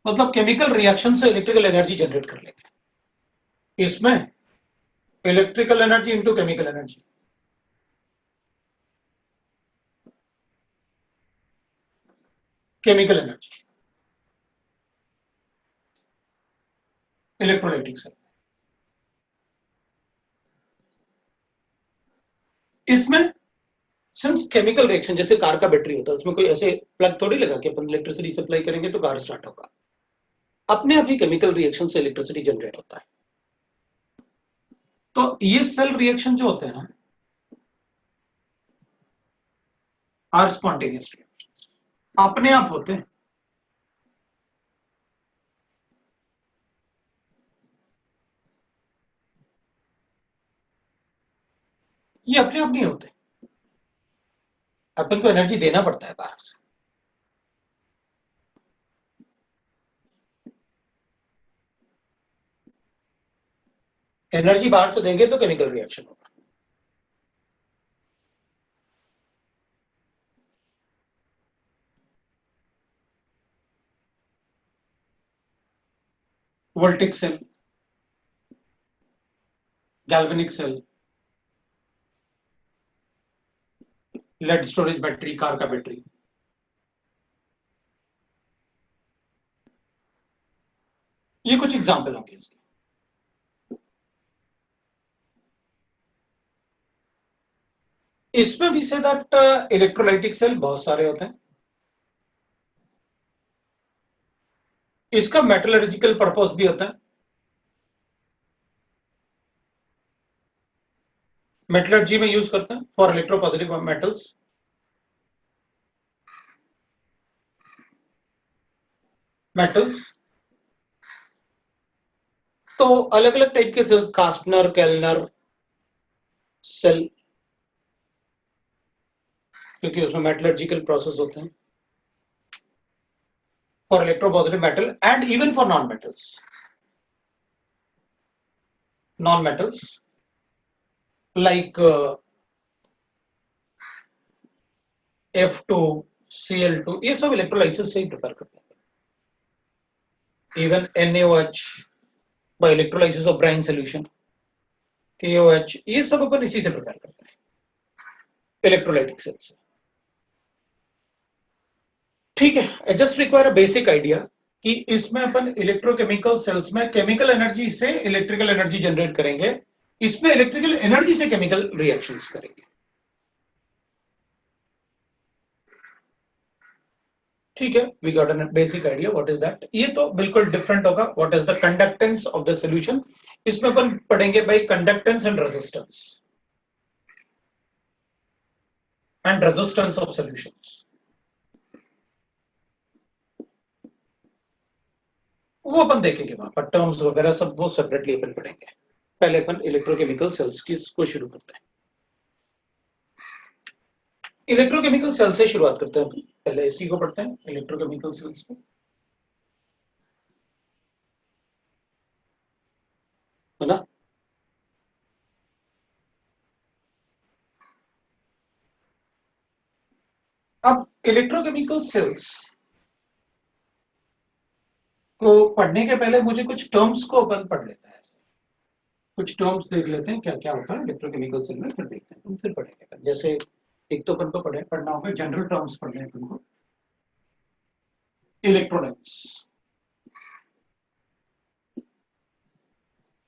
मतलब chemical reaction से electrical energy generate कर लेंगे। इसमें electrical energy into chemical energy, chemical energy electrolytic cell. इसमें सिंस केमिकल रिएक्शन, जैसे कार का बैटरी होता है, उसमें कोई ऐसे प्लग थोड़ी लगा कि अपन इलेक्ट्रिसिटी सप्लाई करेंगे तो कार स्टार्ट होगा, अपने आप ही केमिकल रिएक्शन से इलेक्ट्रिसिटी जनरेट होता है। तो ये सेल रिएक्शन जो होते हैं ना, आर स्पॉन्टेनियस रिएक्शन, अपने आप होते हैं। ये अपने आप नहीं होते, अपन को एनर्जी देना पड़ता है बाहर से। एनर्जी बाहर से देंगे तो केमिकल रिएक्शन होगा। Voltaic cell, galvanic cell, lead storage battery, car का बैटरी, ये कुछ एग्जांपल होंगे इसके। इसमें भी से दैट इलेक्ट्रोलाइटिक सेल बहुत सारे होते हैं। इसका मेटलर्जिकल पर्पस भी होता है। मेटलर्जी में यूज करते हैं फॉर इलेक्ट्रोपॉजिटिव मेटल्स। तो अलग अलग टाइप के सेल्स, कास्टनर, केल्नर सेल, क्योंकि उसमें मेटलर्जिकल प्रोसेस होते हैं for electropositive metal and even for non metals like F2, Cl2, ये सब इलेक्ट्रोलाइसिस से ही प्रिपेयर करते हैं। Even NaOH by electrolysis of brine solution, KOH, ये सब अपन इसी से प्रिपेयर करते हैं इलेक्ट्रोलाइटिक सेल से। ठीक है, I just require a basic idea कि इसमें अपन इलेक्ट्रोकेमिकल सेल्स में केमिकल एनर्जी से इलेक्ट्रिकल एनर्जी जनरेट करेंगे, इसमें इलेक्ट्रिकल एनर्जी से केमिकल रिएक्शंस करेंगे। ठीक है, we got a basic idea what is that. ये तो बिल्कुल डिफरेंट होगा, what is the conductance of the solution. इसमें अपन पढ़ेंगे by conductance and resistance of solutions. वो अपन देखेंगे वहां पर टर्म्स वगैरह सब, वो सेपरेटली अपन पढ़ेंगे। पहले अपन इलेक्ट्रोकेमिकल सेल्स की को शुरू करते हैं। इलेक्ट्रोकेमिकल सेल से शुरुआत करते हैं। पहले इसी को पढ़ते हैं, इलेक्ट्रोकेमिकल सेल्स को, है ना। अब इलेक्ट्रोकेमिकल सेल्स को पढ़ने के पहले मुझे कुछ टर्म्स को अपन पढ़ लेते हैं। कुछ टर्म्स देख लेते हैं क्या क्या होता है इलेक्ट्रोकेमिकल सेल में, फिर देखते हैं, फिर पढ़ेंगे। जैसे एक तो अपन को पढ़ना होगा, जनरल टर्म्स पढ़ लें अपन को। इलेक्ट्रोलाइट्स,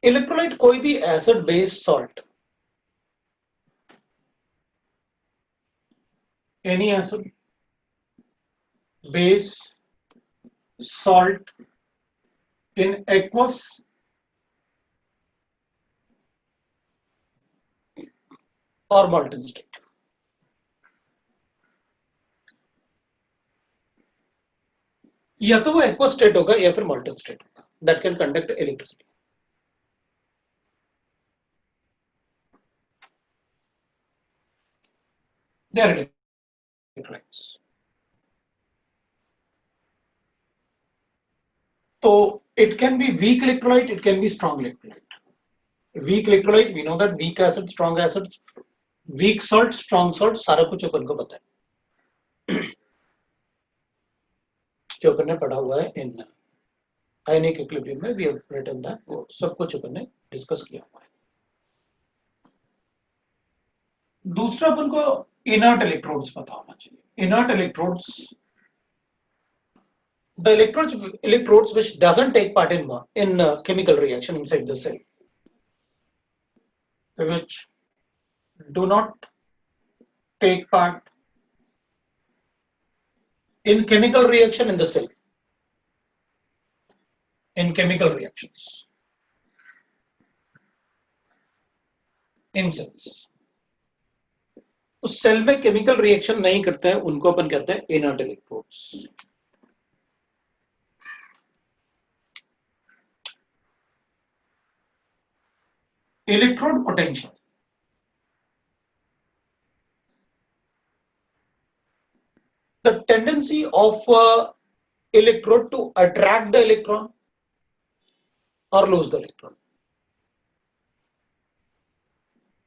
इलेक्ट्रोलाइट कोई भी acid base salt, any acid base salt in aqueous or molten state। या तो वो aqueous state होगा या फिर molten state होगा, that can conduct electricity। They are electrolytes। तो it can be weak electrolyte, it can be strong electrolyte। weak electrolyte, we know that weak acid, strong acids, weak salt, strong salt, सारा कुछ अपन को पता है जो अपन ने पढ़ा हुआ है इन आयनिक इक्विलिब्रियम में, वी हैव रिटन दैट, वो सब कुछ अपन ने डिस्कस किया हुआ है। दूसरा अपन को इनर्ट इलेक्ट्रोड्स पता होना चाहिए। Inert electrodes, the electrodes which doesn't take part in chemical reaction inside the cell, which do not take part in chemical reaction in the cell, in chemical reactions in cells, उस cell में chemical reaction नहीं करते हैं, उनको अपन कहते हैं inert electrodes. Electrode potential, the tendency of electrode to attract the electron or lose the electron.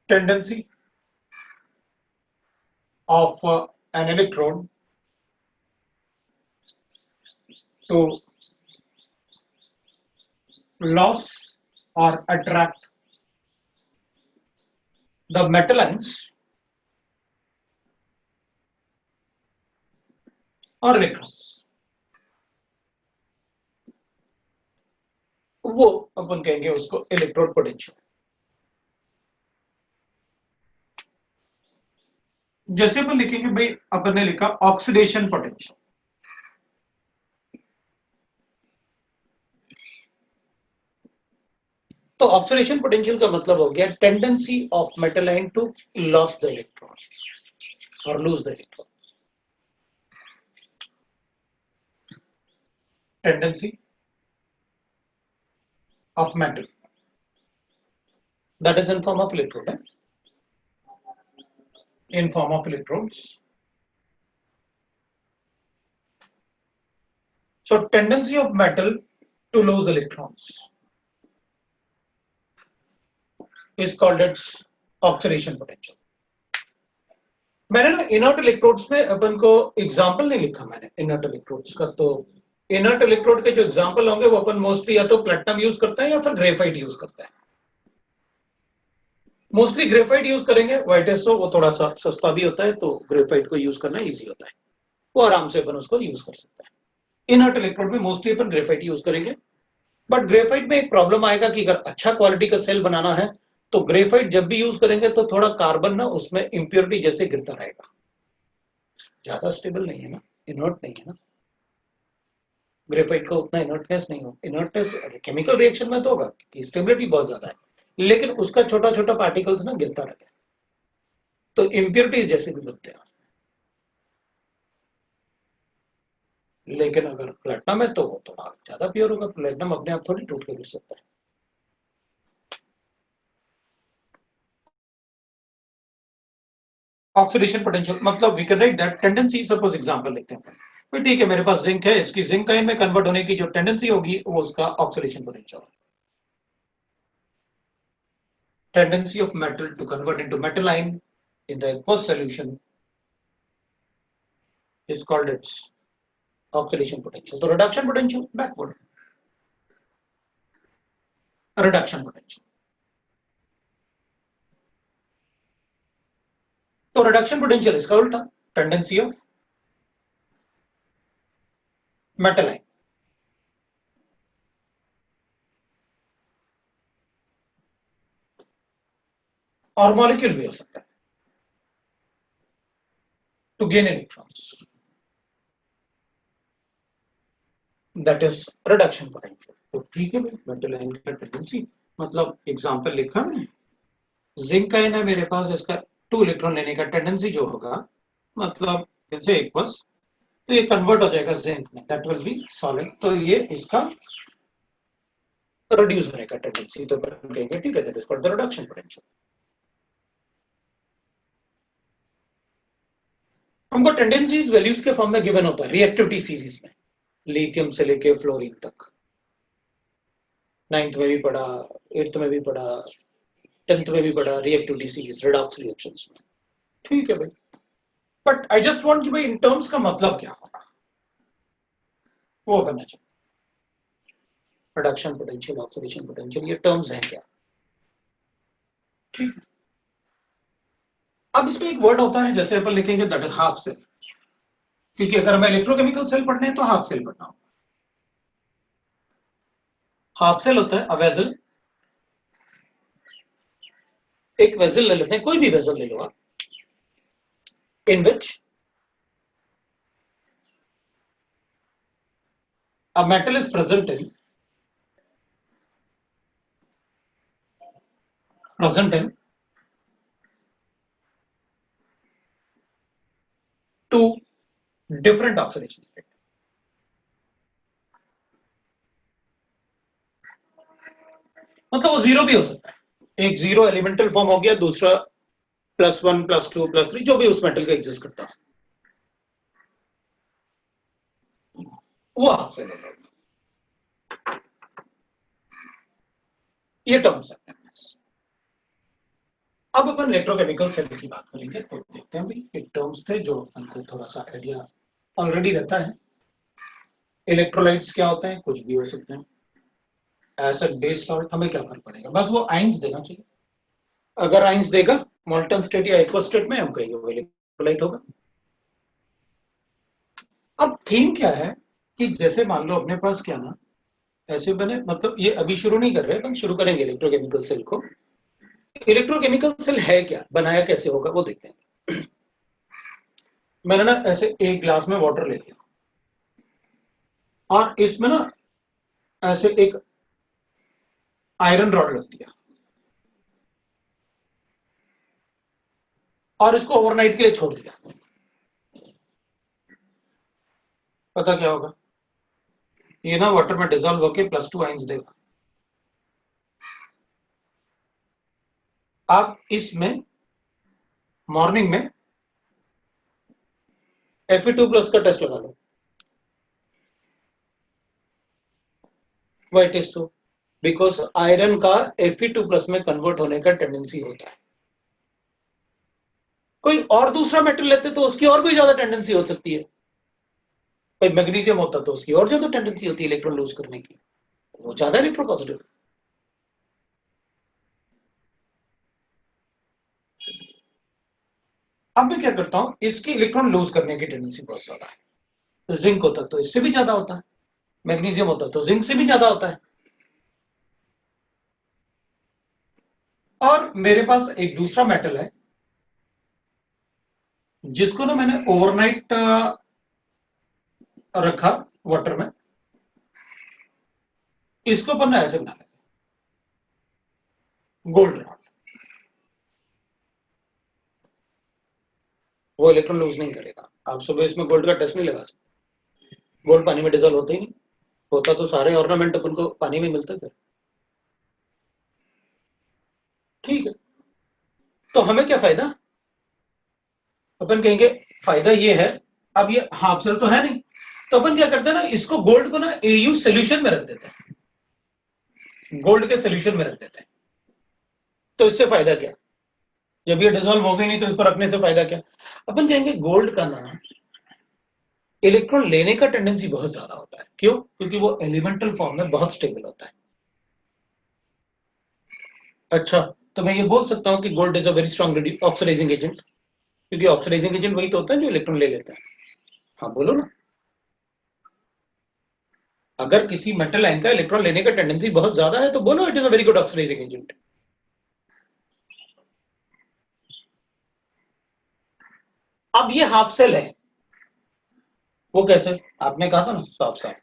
Tendency of an electrode to lose or attract the metal ions or electrons, वो अपन कहेंगे उसको electrode potential. जैसे अपन लिखेंगे भाई, अपन ने लिखा oxidation potential, तो ऑक्सीडेशन पोटेंशियल का मतलब हो गया tendency of metal ion to loss the electron और lose the electron. tendency of metal, that is in form of electrode, in form of electrodes. So tendency of metal to lose electrons is called its oxidation potential. मैंने ना inert electrodes में अपन को example नहीं लिखा मैंने inert electrodes का, तो inert electrode के जो एग्जांपल होंगे वो अपन मोस्टली या तो प्लेटिनम यूज करते हैं या फिर ग्रेफाइट यूज करते हैं। मोस्टली ग्रेफाइट यूज करेंगे, व्हाइट एसओ वो थोड़ा सा सस्ता भी होता है, तो ग्रेफाइट को यूज करना इजी होता है, वो आराम से अपन उसको यूज कर सकते हैं। इनर्ट इलेक्ट्रोड में मोस्टली अपन ग्रेफाइट यूज करेंगे, बट ग्रेफाइट में एक प्रॉब्लम आएगा कि अगर अच्छा क्वालिटी का सेल बनाना है तो ग्रेफाइट जब भी यूज करेंगे तो थोड़ा कार्बन ना उसमें इंप्योरिटी जैसे गिरता रहेगा, ज्यादा स्टेबल नहीं है ना, इनर्ट नहीं है ना, ग्रेफाइट का उतना इनर्टनेस नहीं हो। इनर्टनेस केमिकल रिएक्शन में तो होगा कि स्टेबिलिटी बहुत ज्यादा है, लेकिन उसका छोटा छोटा पार्टिकल्स ना गिरता रहता है, तो इंप्योरिटीज जैसे भी बनते हैं। लेकिन अगर प्लेटिनम है तो वो थोड़ा ज्यादा प्योर होगा, प्लेटिनम अपने आप थोड़ी टूट के गिर सकता है। ऑक्सीडेशन पोटेंशियल मतलब we can write that tendency, suppose example लेते हैं, तो ठीक है मेरे पास जिंक है, इसकी जिंक आयन में कन्वर्ट होने की जो टेंडेंसी होगी वो उसका oxidation potential. Tendency of metal to convert into metal ion in the aqueous solution is called its oxidation potential. तो reduction potential backward, reduction potential, तो रिडक्शन पोटेंशियल इसका उल्टा, टेंडेंसी ऑफ मेटल आयन। और molecule भी हो सकता है to gain electrons, that is reduction potential. तो ठीक है भाई, मेटल आयन का टेंडेंसी मतलब एग्जांपल लिखा मैंने, जिंक आयन है मेरे पास, इसका 2 इलेक्ट्रॉन लेने का टेंडेंसी जो होगा मतलब जैसे एक बस, तो ये कन्वर्ट हो जाएगा जिंक में, दैट विल बी सॉलिड, तो ये इसका रिड्यूस होने का टेंडेंसी, तो अपन कहेंगे ठीक है that is called the reduction potential. हमको टेंडेंसीज वैल्यूज के फॉर्म में गिवन होता है रिएक्टिविटी सीरीज में, लिथियम से लेके फ्लोरीन तक, 9th में भी पढ़ा, 8th में भी पढ़ा, 10th में भी पढ़ा, रिएक्टिविटी सीरीज रेडॉक्स रिएक्शंस में, ठीक है भाई। बट आई जस्ट वांट कि भाई इन टर्म्स का मतलब क्या होगा वो बनना चाहिए, रिडक्शन पोटेंशियल, ऑक्सीडेशन पोटेंशियल, ये टर्म्स हैं क्या, ठीक है। अब इसमें एक वर्ड होता है, जैसे अपन लिखेंगे दैट इज हाफ सेल, क्योंकि अगर हमें इलेक्ट्रोकेमिकल सेल पढ़ने हैं तो हाफ सेल पढ़ना होगा। हाफ सेल होता है अ वेसल, एक वेसल ले लेते हैं, कोई भी वेसल ले लो आप, इन विच a metal is present in two different oxidation state. मतलब वो जीरो भी हो सकता है, एक जीरो एलिमेंटल फॉर्म हो गया, दूसरा +1 +2 +3 जो भी उस मेटल का एग्जिस्ट करता है, वो आपसे ले लो। ये टर्म्स है। अब अपन इलेक्ट्रोकेमिकल सेल की बात करेंगे तो देखते हैं भाई, ये टर्म्स थे जो हमको थोड़ा सा आइडिया ऑलरेडी रहता है। इलेक्ट्रोलाइट्स क्या होते हैं, कुछ भी हो सकते हैं, एसिड बेस सॉल्ट, हमें क्या फर्क पड़ेगा, बस वो आइंस देना चाहिए। अगर आइंस देगा मोल्टन स्टेट या एक्वा स्टेट में, हम कहेंगे वो इलेक्ट्रोलाइट होगा। अब थीम क्या है कि जैसे मान लो अपने पास क्या ना, ऐसे बने, मतलब ये अभी शुरू नहीं कर रहे, अपन शुरू करेंगे इलेक्ट्रोकेमिकल सेल को। इलेक्ट्रोकेमिकल सेल है क्या, बनाया कैसे होगा, वो देखते हैं। मैंने ना ऐसे एक ग्लास में वाटर ले लिया और इसमें ना ऐसे एक आयरन रॉड रख दिया और इसको ओवरनाइट के लिए छोड़ दिया। पता क्या होगा, ये ना वाटर में डिजोल्व होके +2 आइंस देगा। आप इसमें मॉर्निंग में Fe2+ का टेस्ट लगा लो, white is so, because iron का Fe2+ में कन्वर्ट होने का टेंडेंसी होता है। कोई और दूसरा मेटल लेते तो उसकी और भी ज्यादा टेंडेंसी हो सकती है। भाई मैग्नीशियम होता तो उसकी और ज्यादा टेंडेंसी होती है इलेक्ट्रॉन लूज करने की, वो ज्यादा इलेक्ट्रोपॉजिटिव। अब मैं क्या करता हूं, इसकी इलेक्ट्रॉन लूज करने की टेंडेंसी बहुत ज्यादा है। जिंक होता तो इससे भी ज्यादा होता है, मैग्नीशियम होता तो जिंक से भी ज्यादा होता है। और मेरे पास एक दूसरा मेटल है जिसको ना मैंने ओवरनाइट रखा वाटर में, इसको अपन ऐसे बना लेंगे गोल्ड रॉड। वो इलेक्ट्रॉन लूज नहीं करेगा। आप सुबह इसमें गोल्ड का टेस्ट नहीं लगा सकते, गोल्ड पानी में डिजोल्व होता ही नहीं, होता तो सारे ऑर्नामेंट अपन को पानी में मिलते थे। ठीक है, तो हमें क्या फायदा, अपन कहेंगे फायदा ये है, अब ये हाफ सेल तो है नहीं, तो अपन क्या करते हैं ना, इसको गोल्ड को ना AU सोल्यूशन में रख देते हैं, गोल्ड के सोल्यूशन में रख देते हैं। तो इससे फायदा क्या, जब ये डिजोल्व हो गई नहीं तो इसको रखने से फायदा क्या। अपन कहेंगे गोल्ड का ना इलेक्ट्रॉन लेने का टेंडेंसी बहुत ज्यादा होता है। क्यों, क्योंकि वो एलिमेंटल फॉर्म में बहुत स्टेबल होता है। अच्छा, तो मैं ये बोल सकता हूं कि gold is a very strong oxidizing agent, क्योंकि ऑक्सीडाइजिंग एजेंट वही तो होता है जो इलेक्ट्रॉन ले लेता है। हाँ बोलो ना, अगर किसी मेटल आयन का इलेक्ट्रॉन लेने का टेंडेंसी बहुत ज्यादा है तो बोलो it is a very good oxidizing agent. अब ये हाफ सेल है, वो कैसे, आपने कहा था ना साफ साफ,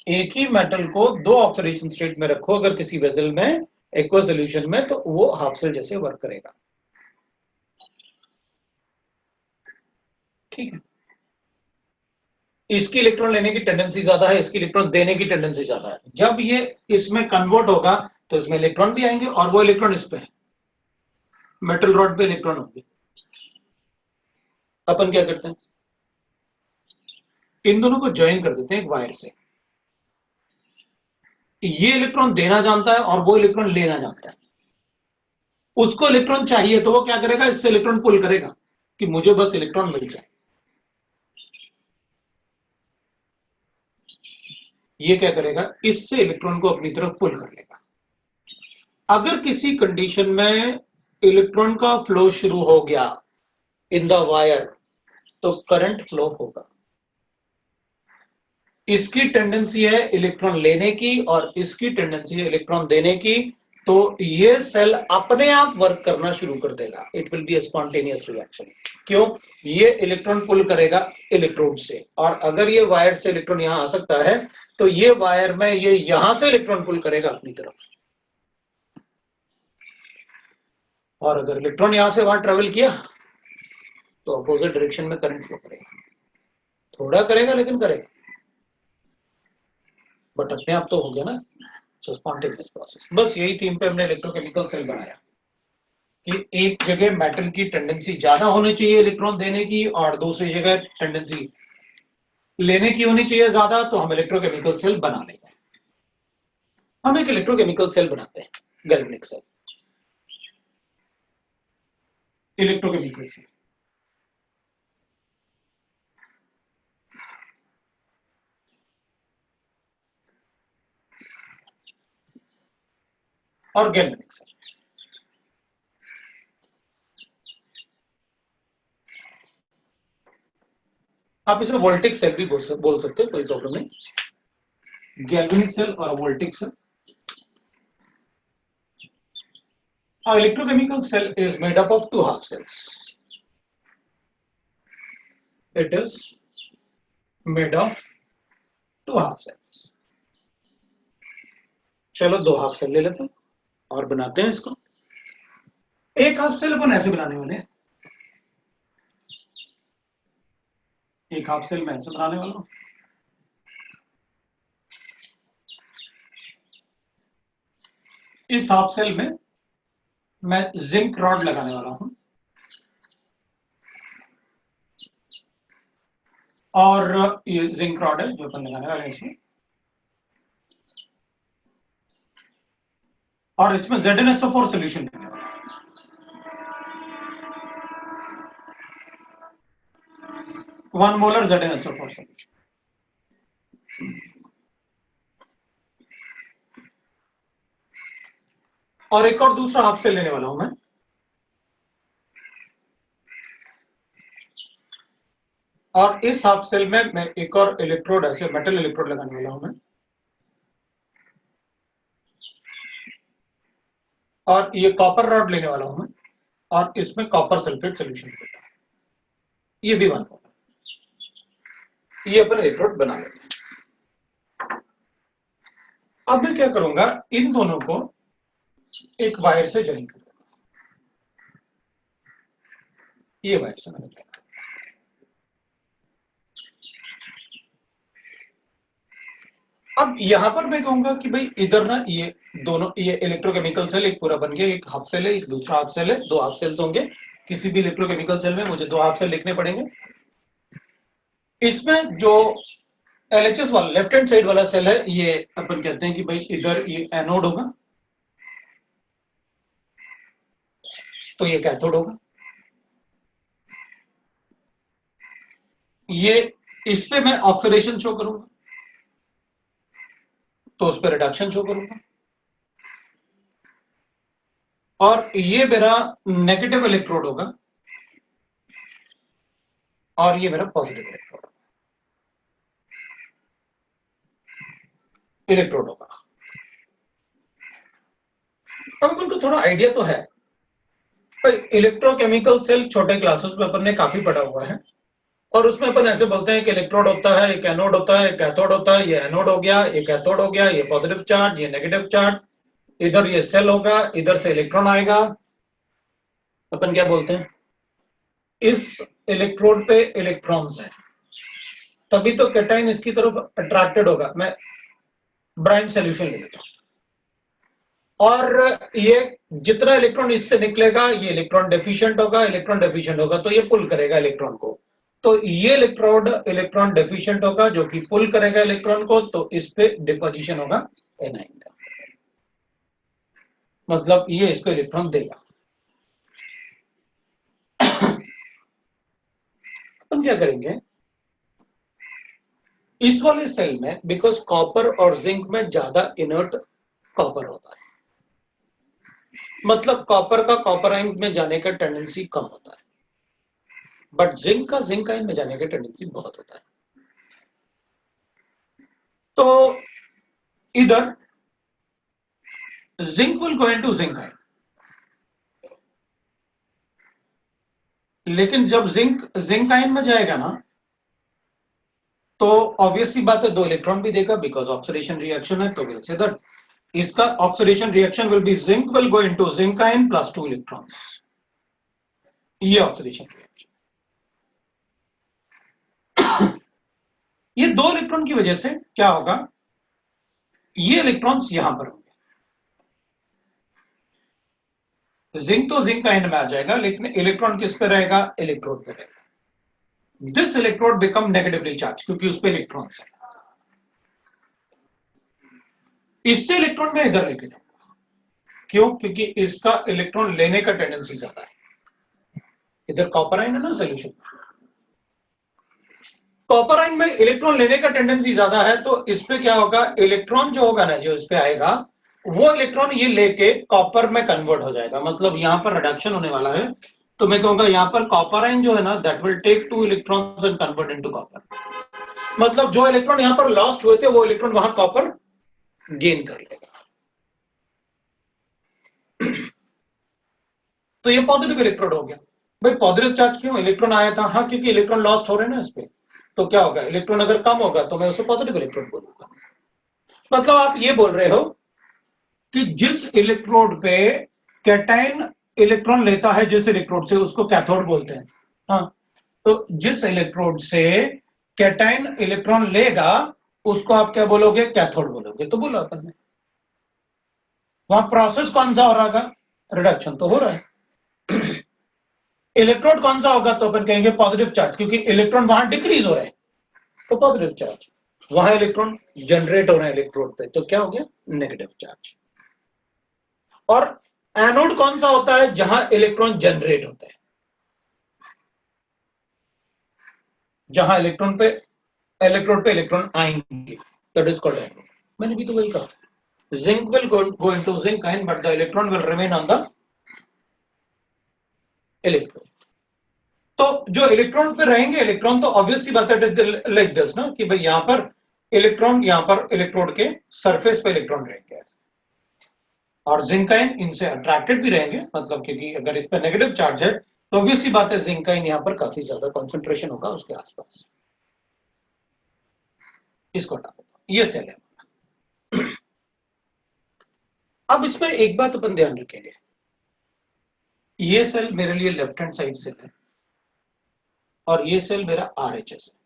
एक ही मेटल को दो ऑक्सीडेशन स्टेट में रखो अगर किसी वेसल में एक्वा सॉल्यूशन में, तो वो हाफ सेल जैसे वर्क करेगा। ठीक है, इसकी इलेक्ट्रॉन लेने की टेंडेंसी ज्यादा है, इसकी इलेक्ट्रॉन देने की टेंडेंसी ज्यादा है। जब ये इसमें कन्वर्ट होगा तो इसमें इलेक्ट्रॉन भी आएंगे और वो इलेक्ट्रॉन इस पे है, मेटल रॉड पे इलेक्ट्रॉन होंगे। अपन क्या करते हैं, इन दोनों को ज्वाइन कर देते हैं एक वायर से। ये इलेक्ट्रॉन देना जानता है और वो इलेक्ट्रॉन लेना जानता है। उसको इलेक्ट्रॉन चाहिए तो वो क्या करेगा, इससे इलेक्ट्रॉन पुल करेगा कि मुझे बस इलेक्ट्रॉन मिल जाए। ये क्या करेगा, इससे इलेक्ट्रॉन को अपनी तरफ पुल कर लेगा। अगर किसी कंडीशन में इलेक्ट्रॉन का फ्लो शुरू हो गया इन द वायर, तो करंट फ्लो होगा। इसकी टेंडेंसी है इलेक्ट्रॉन लेने की और इसकी टेंडेंसी है इलेक्ट्रॉन देने की, तो ये सेल अपने आप वर्क करना शुरू कर देगा। It will be A spontaneous reaction. क्यों? ये इलेक्ट्रॉन पुल करेगा इलेक्ट्रोड से, और अगर ये वायर से इलेक्ट्रॉन यहां आ सकता है तो ये वायर में ये यहां से इलेक्ट्रॉन पुल करेगा अपनी तरफ, और अगर इलेक्ट्रॉन यहां से वहां ट्रेवल किया तो अपोजिट डायरेक्शन में करंट फ्लो करेगा। थोड़ा करेगा लेकिन करेगा, बट अपने आप तो हो गया ना, स्पॉन्टेनियस प्रोसेस। बस यही थीम पे हमने इलेक्ट्रोकेमिकल सेल बनाया कि एक जगह मेटल की टेंडेंसी ज्यादा होनी चाहिए इलेक्ट्रॉन देने की, और दूसरी जगह टेंडेंसी लेने की होनी चाहिए ज्यादा, तो हम इलेक्ट्रोकेमिकल सेल बना लेंगे। हम एक इलेक्ट्रोकेमिकल सेल बनाते हैं, गैल्वेनिक सेल, इलेक्ट्रोकेमिकल सेल। और गैल्वेनिक सेल, आप इसे वोल्टिक सेल भी बोल सकते हो, कोई प्रॉब्लम नहीं। गैल्वेनिक सेल और voltaic cell. Our electrochemical cell is made up of two half cells. It is made of two half cells. चलो दो हाफ सेल ले लेते हैं और बनाते हैं इसको। एक हाफ सेल अपन ऐसे बनाने वाले हैं, एक हाफ सेल मैं ऐसे बनाने वाला हूं। इस हाफ सेल में मैं जिंक रॉड लगाने वाला हूं, और ये जिंक रॉड है जो अपन लगाने वाले हैं इसमें, और इसमें ZnSO4 सोल्यूशन लेने वाला है। 1 मोलर ZnSO4 सोल्यूशन। और एक और दूसरा हाफ सेल लेने वाला हूं मैं, और इस हाफ सेल में मैं एक और इलेक्ट्रोड, ऐसे मेटल इलेक्ट्रोड लगाने वाला हूं मैं, और ये कॉपर रॉड लेने वाला हूं मैं, और इसमें कॉपर सल्फेट सोल्यूशन लेता हूं। ये भी 1 मोलर। ये अपन इलेक्ट्रोड बना लेते हैं। अब मैं क्या करूंगा, इन दोनों को एक वायर से ज्वाइन कर देता हूं। ये वायर से मैंने किया। अब यहां पर मैं कहूंगा कि भाई इधर ना ये दोनों, ये इलेक्ट्रोकेमिकल सेल एक पूरा बन गया, एक हाफ सेल है, एक दूसरा हाफ सेल है, 2 हाफ सेल्स होंगे। किसी भी इलेक्ट्रोकेमिकल सेल में मुझे 2 हाफ सेल लिखने पड़ेंगे। इसमें जो LHS वाला लेफ्ट हैंड साइड वाला सेल है, ये अपन कहते हैं कि भाई इधर ये एनोड होगा, तो ये कैथोड होगा। ये इस पे मैं ऑक्सीडेशन शो करूंगा, तो उस पर रिडक्शन शो करूंगा। और ये मेरा नेगेटिव इलेक्ट्रोड होगा, और ये मेरा पॉजिटिव इलेक्ट्रोड होगा। अब अपन को थोड़ा आइडिया तो है, भाई इलेक्ट्रोकेमिकल सेल छोटे क्लासेस में अपन ने काफी पढ़ा हुआ है, और उसमें अपन ऐसे बोलते हैं कि इलेक्ट्रोड होता है, एक एनोड होता है, एक कैथोड होता है। ये एनोड हो गया, ये कैथोड हो गया, ये पॉजिटिव चार्ज, ये नेगेटिव चार्ज, इधर ये सेल होगा, इधर से इलेक्ट्रॉन आएगा। अपन क्या बोलते हैं, इस इलेक्ट्रोड पे इलेक्ट्रॉन्स हैं, तभी तो कैटाइन इसकी तरफ अट्रैक्टेड होगा। मैं ब्राइन सोल्यूशन ले लेता हूं, और ये जितना इलेक्ट्रॉन इससे निकलेगा ये इलेक्ट्रॉन डेफिशिएंट होगा, इलेक्ट्रॉन डेफिशिएंट होगा तो ये पुल करेगा इलेक्ट्रॉन को। तो ये इलेक्ट्रोड इलेक्ट्रॉन डेफिशिएंट होगा जो कि पुल करेगा इलेक्ट्रॉन को, तो इस पे डिपोजिशन होगा एनाइन का, मतलब ये इसको इलेक्ट्रॉन देगा। हम क्या करेंगे, इस वाले सेल में बिकॉज कॉपर और जिंक में ज्यादा इनर्ट कॉपर होता है, मतलब कॉपर का कॉपर आयन में जाने का टेंडेंसी कम होता है, बट जिंक का जिंक आयन में जाने की टेंडेंसी बहुत होता है। तो इधर zinc will go into zinc ion, लेकिन जब जिंक जिंक आयन में जाएगा ना तो ऑब्वियसली बात है 2 इलेक्ट्रॉन भी देगा बिकॉज ऑक्सीडेशन रिएक्शन है। तो विल से दैट इसका oxidation reaction will be zinc will go into zinc ion plus 2 electrons, ये ऑक्सीडेशन रिएक्शन। ये 2 इलेक्ट्रॉन की वजह से क्या होगा, ये इलेक्ट्रॉन्स यहां पर होंगे, जिंक तो जिंक आयन में आ जाएगा लेकिन इलेक्ट्रॉन किस पे रहेगा, इलेक्ट्रोड पे रहेगा। This electrode become negatively charge क्योंकि उस पे इलेक्ट्रॉन्स है। इससे इलेक्ट्रॉन में इधर लेके जाऊंगा, क्यों, क्योंकि इसका इलेक्ट्रॉन लेने का टेंडेंसी ज्यादा है। इधर कॉपर आयन है ना सोल्यूशन, कॉपर आयन में इलेक्ट्रॉन लेने का टेंडेंसी ज्यादा है, तो इस पे क्या होगा, इलेक्ट्रॉन जो होगा ना जो इस पे आएगा वो इलेक्ट्रॉन ये लेके कॉपर में कन्वर्ट हो जाएगा, मतलब यहां पर रिडक्शन होने वाला है। तो मैं कहूंगा यहां पर कॉपर आयन जो है ना that will take 2 electrons and convert into copper, मतलब जो इलेक्ट्रॉन यहां पर लॉस्ट हुए थे वो इलेक्ट्रॉन वहां कॉपर गेन कर लेगा। तो ये पॉजिटिव इलेक्ट्रोड हो गया। भाई पॉजिटिव चार्ज क्यों, इलेक्ट्रॉन आया था, हाँ क्योंकि इलेक्ट्रॉन लॉस्ट हो रहे हैं ना इस पे, तो क्या होगा, इलेक्ट्रॉन अगर कम होगा तो मैं उसे पॉजिटिव इलेक्ट्रोड बोलूंगा। मतलब आप ये बोल रहे हो कि जिस इलेक्ट्रोड पे कैटायन इलेक्ट्रॉन लेता है जिस इलेक्ट्रोड से उसको कैथोड बोलते हैं। हाँ, तो जिस इलेक्ट्रोड से कैटायन इलेक्ट्रॉन लेगा उसको आप क्या बोलोगे, कैथोड बोलोगे। तो बोलो अपन ने वहां प्रोसेस कौन सा हो रहा है, रिडक्शन तो हो रहा है। इलेक्ट्रोड कौन सा होगा, तो अपन कहेंगे पॉजिटिव चार्ज, क्योंकि इलेक्ट्रॉन वहां डिक्रीज हो रहे हैं तो पॉजिटिव चार्ज, वहां इलेक्ट्रॉन जनरेट हो रहे हैं इलेक्ट्रोड पे तो क्या हो गया, नेगेटिव चार्ज। और एनोड कौन सा होता है, जहां इलेक्ट्रॉन जनरेट होते हैं, जहां इलेक्ट्रोड पे इलेक्ट्रॉन आएंगे, दैट इज कॉल्ड एनोड। मैंने भी तो वही कहा, zinc will go into zinc ion but the electron will remain on the electrode। तो जो इलेक्ट्रॉन पे रहेंगे इलेक्ट्रॉन, तो ऑब्वियसली बात है लाइक दिस ना कि भाई यहां पर इलेक्ट्रॉन, यहां पर इलेक्ट्रोड के सरफेस पे इलेक्ट्रॉन रहेंगे और जिंक आयन इनसे अट्रैक्टेड भी रहेंगे, मतलब क्योंकि अगर इस पर नेगेटिव चार्ज है तो ऑब्वियसली बात है जिंक आयन यहां पर काफी ज्यादा कंसंट्रेशन होगा उसके आसपास। इसको हटा दो, ये सेल है। अब इसमें एक बात अपन ध्यान रखेंगे, ये सेल मेरे लिए लेफ्ट हैंड साइड सेल है और ये सेल मेरा आरएचएस है।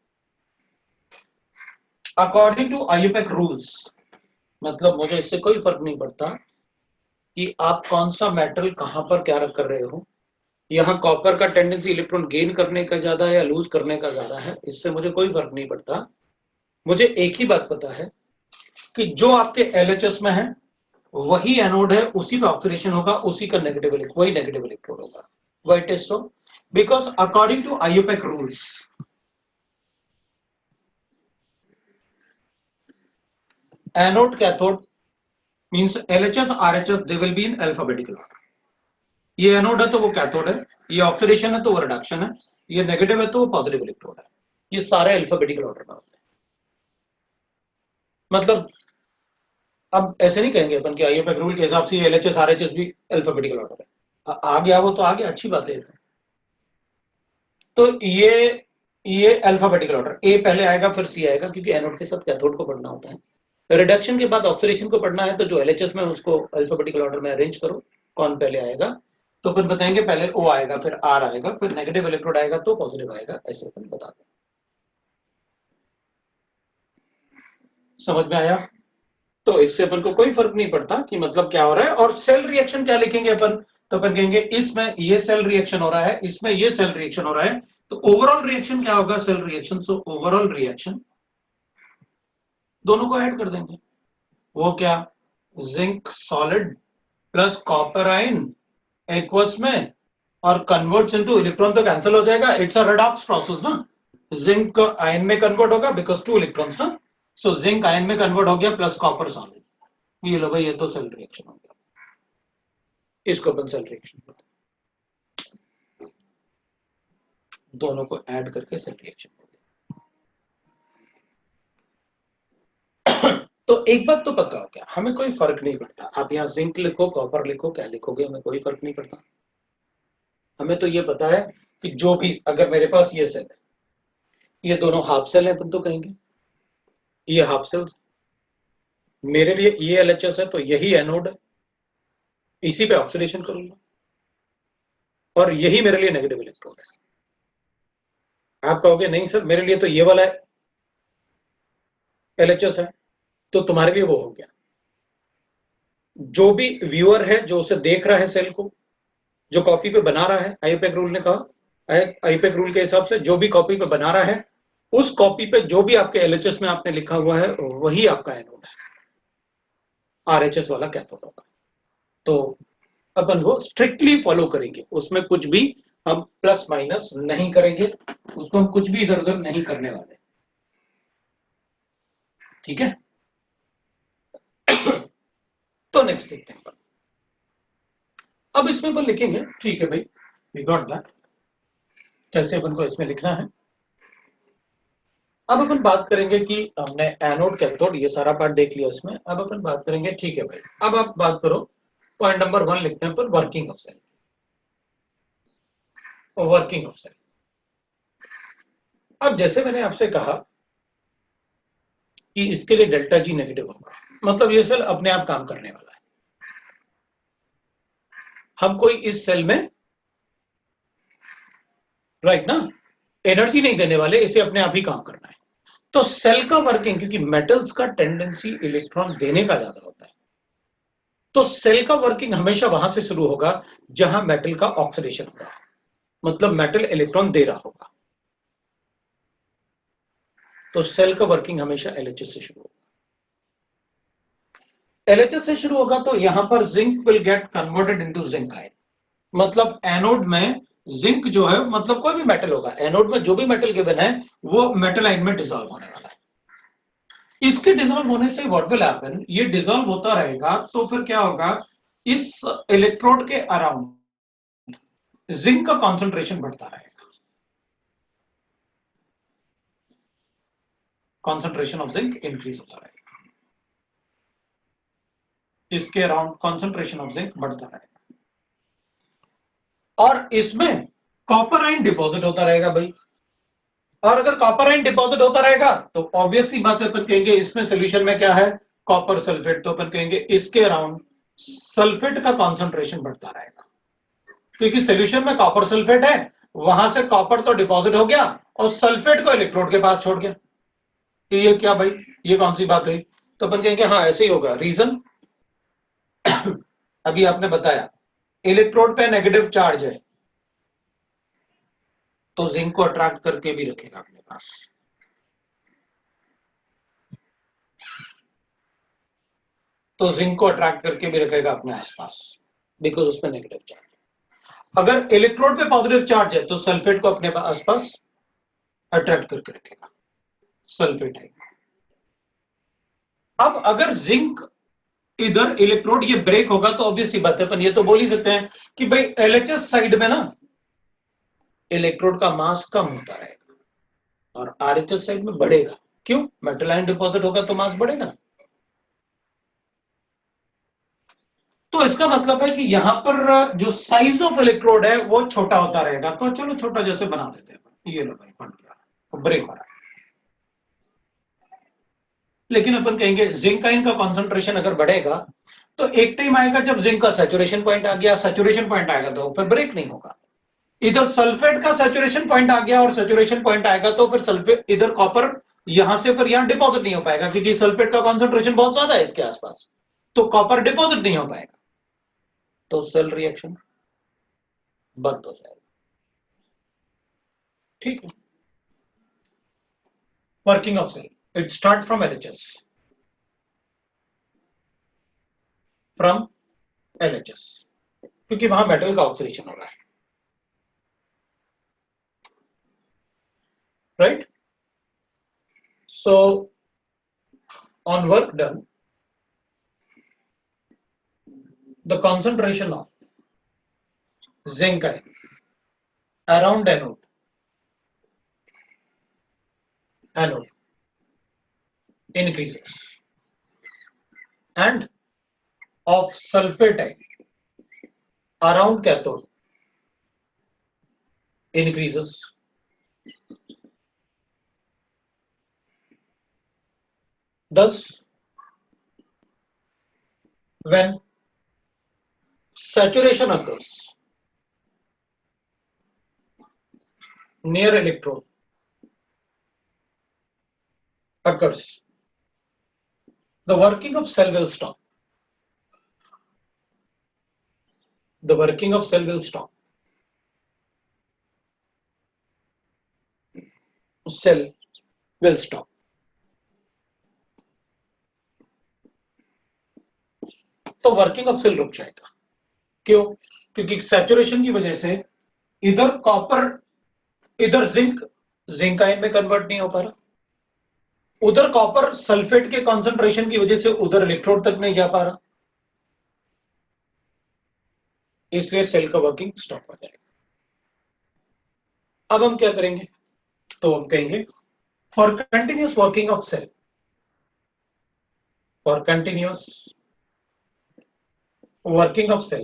अकॉर्डिंग टू आईयूपैक रूल्स, मतलब मुझे इससे कोई फर्क नहीं पड़ता कि आप कौन सा मेटल कहां पर क्या कर रहे हो, यहां कॉपर का टेंडेंसी इलेक्ट्रॉन गेन करने का ज्यादा है या लूज करने का ज्यादा है, इससे मुझे कोई फर्क नहीं पड़ता। मुझे एक ही बात पता है कि जो आपके एलएचएस में है वही एनोड है, उसी पे ऑक्सीडेशन होगा, उसी का नेगेटिव वही नेगेटिव इलेक्ट्रोड होगा। Why it is so, because according to IUPAC rules anode cathode means LHS RHS they will be in alphabetical order. ये एनोड है तो वो कैथोड है, ये ऑक्सीडेशन है तो वो रिडक्शन है, ये नेगेटिव है तो वो पॉजिटिव इलेक्ट्रोड है, ये सारे अल्फाबेटिकल ऑर्डर में होते हैं। मतलब अब ऐसे नहीं कहेंगे अपन कि आईयूपैक रूल के हिसाब से एलएचएस आरएचएस भी अल्फाबेटिकल ऑर्डर है, आ गया वो तो आ गया, अच्छी बात है। तो ये अल्फाबेटिकल ऑर्डर, ए पहले आएगा फिर सी आएगा, क्योंकि एनोड के साथ कैथोड को पढ़ना होता है। रिडक्शन के बाद ऑक्सीडेशन को पढ़ना है, तो जो एलएचएस में उसको अल्फाबेटिकल ऑर्डर में अरेंज करो, कौन पहले आएगा, तो फिर बताएंगे पहले ओ आएगा फिर आर आएगा फिर नेगेटिव इलेक्ट्रोड आएगा तो पॉजिटिव आएगा, ऐसे अपन बता दें। समझ में आया? तो इससे अपन को कोई फर्क नहीं पड़ता कि मतलब क्या हो रहा है। और सेल रिएक्शन क्या लिखेंगे अपन, तो अपन कहेंगे इसमें ये सेल रिएक्शन हो रहा है, इसमें ये सेल रिएक्शन हो रहा है, तो ओवरऑल रिएक्शन क्या होगा, cell reaction. So overall reaction दोनों को ऐड कर देंगे, वो क्या, zinc solid plus copper ion aqueous में और कन्वर्ट्स इनटू इलेक्ट्रॉन, तो कैंसिल हो जाएगा, इट्स अ रेडॉक्स प्रोसेस ना, जिंक आयन में कन्वर्ट होगा बिकॉज 2 इलेक्ट्रॉन्स ना, सो जिंक आयन में कन्वर्ट हो गया प्लस कॉपर सॉलिड, ये लो भाई ये तो सेल रिएक्शन हो गया, इसको अपन सेल रिएक्शन बोलते हैं। दोनों को ऐड करके सेल रिएक्शन। तो एक बात तो पक्का हो गया, हमें कोई फर्क नहीं पड़ता, आप यहाँ जिंक लिखो, कॉपर लिखो, क्या लिखोगे, हमें कोई फर्क नहीं पड़ता। हमें तो ये पता है कि जो भी, अगर मेरे पास ये सेल है, ये दोनों हाफ सेल है, अपन तो कहेंगे ये हाफ सेल्स, मेरे लिए ये एलएचएस है तो यही एनोड है, इसी पे ऑक्सीडेशन करूंगा, और यही मेरे लिए नेगेटिव इलेक्ट्रोड है। आप कहोगे नहीं सर मेरे लिए तो ये वाला एलएचएस है, तो तुम्हारे लिए वो हो गया। जो भी व्यूअर है, जो उसे देख रहा है सेल को, जो कॉपी पे बना रहा है, आईपेक रूल ने कहा, आईपेक रूल के हिसाब से जो भी कॉपी पे बना रहा है, उस कॉपी पे जो भी आपके एलएचएस में आपने लिखा हुआ है वही आपका एनोड है, आरएचएस वाला कैथोड होगा। तो अपन वो स्ट्रिक्टली फॉलो करेंगे, उसमें कुछ भी हम प्लस माइनस नहीं करेंगे, उसको हम कुछ भी इधर उधर नहीं करने वाले, ठीक है। तो नेक्स्ट देखते हैं अपन। अब इसमें अपन लिखेंगे, ठीक है भाई, वी गॉट दैट, कैसे अपन को इसमें लिखना है। अब अपन बात करेंगे कि हमने एनोड कैथोड ये सारा पार्ट देख लिया इसमें, अब अपन बात करेंगे, ठीक है भाई, अब आप बात करो, पॉइंट नंबर 1 लिखते हैं पर working of cell, working of cell. अब जैसे मैंने आपसे कहा कि इसके लिए डेल्टा जी नेगेटिव होगा, मतलब ये सेल अपने आप काम करने वाला है, हम कोई इस सेल में राइट ना एनर्जी नहीं देने वाले, इसे अपने आप ही काम करना है। तो सेल का वर्किंग, क्योंकि मेटल्स का टेंडेंसी इलेक्ट्रॉन देने का ज्यादा होता है, तो सेल का वर्किंग हमेशा वहां से शुरू होगा जहां मेटल का ऑक्सीडेशन होगा, मतलब मेटल इलेक्ट्रॉन दे रहा होगा। तो सेल का वर्किंग हमेशा एलएचएस से शुरू होगा, एलएचएस से शुरू होगा, तो यहां पर zinc will get converted into zinc ion, मतलब एनोड में जिंक जो है, मतलब कोई भी मेटल होगा, एनोड में जो भी मेटल गिवन है वो मेटल आयन में डिसॉल्व होने वाला है। इसके डिसॉल्व होने से व्हाट विल हैपन, ये डिसॉल्व होता रहेगा, तो फिर क्या होगा, इस इलेक्ट्रोड के अराउंड जिंक का कॉन्सेंट्रेशन बढ़ता रहेगा, कॉन्सेंट्रेशन ऑफ जिंक इंक्रीज होता रहेगा, इसके अराउंड कॉन्सेंट्रेशन ऑफ जिंक बढ़ता रहेगा, और इसमें कॉपर आयन डिपॉजिट होता रहेगा भाई। और अगर कॉपर आयन डिपॉजिट होता रहेगा तो ऑब्वियस सी बात है, अपन कहेंगे इसमें सोल्यूशन में क्या है, कॉपर सल्फेट, तो अपन कहेंगे इसके अराउंड सल्फेट का कॉन्सेंट्रेशन बढ़ता रहेगा, क्योंकि सोल्यूशन में कॉपर सल्फेट है, वहां से कॉपर तो डिपॉजिट हो गया और सल्फेट को इलेक्ट्रोड के पास छोड़ गया। तो ये क्या भाई, ये कौन सी बात हुई, तो अपन कहेंगे हाँ ऐसे ही होगा। रीजन अभी आपने बताया, इलेक्ट्रोड पे नेगेटिव चार्ज है, तो जिंक को अट्रैक्ट करके भी रखेगा अपने पास, तो जिंक को अट्रैक्ट करके भी रखेगा अपने आसपास, बिकॉज उसमें नेगेटिव चार्ज। अगर इलेक्ट्रोड पे पॉजिटिव चार्ज है तो सल्फेट को अपने आसपास अट्रैक्ट करके रखेगा, सल्फेट है। अब अगर जिंक इधर इलेक्ट्रोड ये ब्रेक होगा तो ऑब्वियस सी बात है, अपन ये तो बोल ही सकते हैं कि भाई एलएचएस साइड में ना इलेक्ट्रोड का मास कम होता रहेगा और आरएचएस साइड में बढ़ेगा। क्यों, मेटल आयन डिपॉजिट होगा तो मास बढ़ेगा ना। तो इसका मतलब है कि यहां पर जो साइज ऑफ इलेक्ट्रोड है वो छोटा होता रहेगा, तो चलो छोटा जैसे बना देते हैं, ये लो भाई बन गया, ब्रेक हो रहा है। लेकिन अपन कहेंगे जिंक आयन का कॉन्सेंट्रेशन अगर बढ़ेगा तो एक टाइम आएगा जब जिंक का सैचुरेशन पॉइंट आ गया, सैचुरेशन पॉइंट आएगा तो फिर ब्रेक नहीं होगा। इधर सल्फेट का सैचुरेशन पॉइंट आ गया और सैचुरेशन पॉइंट आएगा तो फिर सल्फेट इधर कॉपर यहां से फिर यहां डिपॉजिट नहीं हो पाएगा, क्योंकि सल्फेट का कॉन्सेंट्रेशन बहुत ज्यादा है इसके आसपास, तो कॉपर डिपॉजिट नहीं हो पाएगा, तो सेल रिएक्शन बंद हो जाएगा। ठीक है, working of cell, it start from LHS, from LHS, क्योंकि वहां मेटल का ऑक्सीडेशन हो रहा है, right. So on work done, the concentration of zinc ion around anode anode increases and of sulfatide around cathode increases. Thus, when saturation occurs near electrode occurs, the working of cell will stop. The working of cell will stop. Cell will stop. तो working of cell रुक जाएगा. क्यों? क्योंकि saturation की वजह से इधर copper, इधर जिंक आयन में कन्वर्ट नहीं हो पा रहा, उधर कॉपर सल्फेट के कॉन्सेंट्रेशन की वजह से उधर इलेक्ट्रोड तक नहीं जा पा रहा, इसलिए सेल का वर्किंग स्टॉप हो जाएगा. अब हम क्या करेंगे? तो हम कहेंगे for continuous working of cell, for continuous working of cell,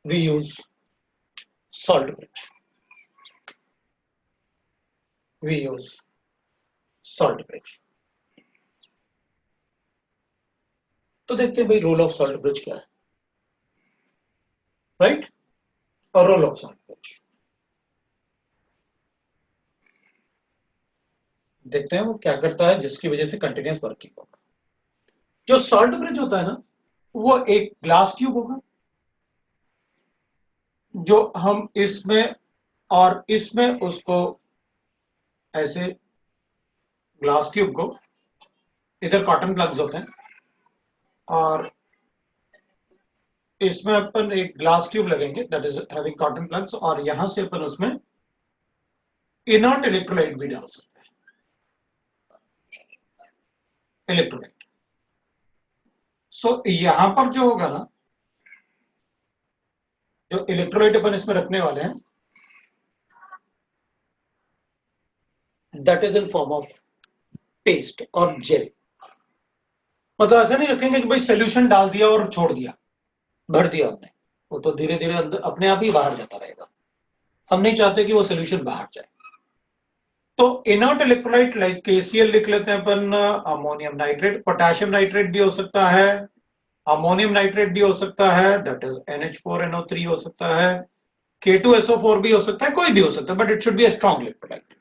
we use salt bridge. We use salt bridge. तो देखते हैं भाई रोल ऑफ सॉल्ट ब्रिज क्या है, राइट? और रोल ऑफ सॉल्ट ब्रिज देखते हैं वो क्या करता है जिसकी वजह से कंटिन्यूस वर्किंग होगा. जो सॉल्ट ब्रिज होता है ना, वो एक ग्लास ट्यूब होगा जो हम इसमें और इसमें उसको ऐसे ग्लास ट्यूब को, इधर कॉटन प्लग्स होते हैं और इसमें अपन एक ग्लास ट्यूब लगेंगे that is having cotton plugs, और यहां से अपन उसमें इनर्ट इलेक्ट्रोलाइट भी डाल सकते हैं. इलेक्ट्रोलाइट. सो यहां पर जो होगा ना, जो इलेक्ट्रोलाइट अपन इसमें रखने वाले हैं, that is in form of paste और जेल. मतलब ऐसा नहीं रखेंगे कि भाई सोल्यूशन डाल दिया और छोड़ दिया, भर दिया हमने, वो तो धीरे धीरे अंदर अपने आप ही बाहर जाता रहेगा. हम नहीं चाहते कि वो सोल्यूशन बाहर जाए. तो इनर्ट इलेक्ट्रोलाइट लाइक KCl लिख लेते हैं अपन, अमोनियम नाइट्रेट, पोटेशियम नाइट्रेट भी हो सकता है, अमोनियम नाइट्रेट भी हो सकता है, दैट इज NH4NO3 हो सकता है, K2SO4 भी हो सकता है, कोई भी हो सकता है, but it should be a strong electrolyte.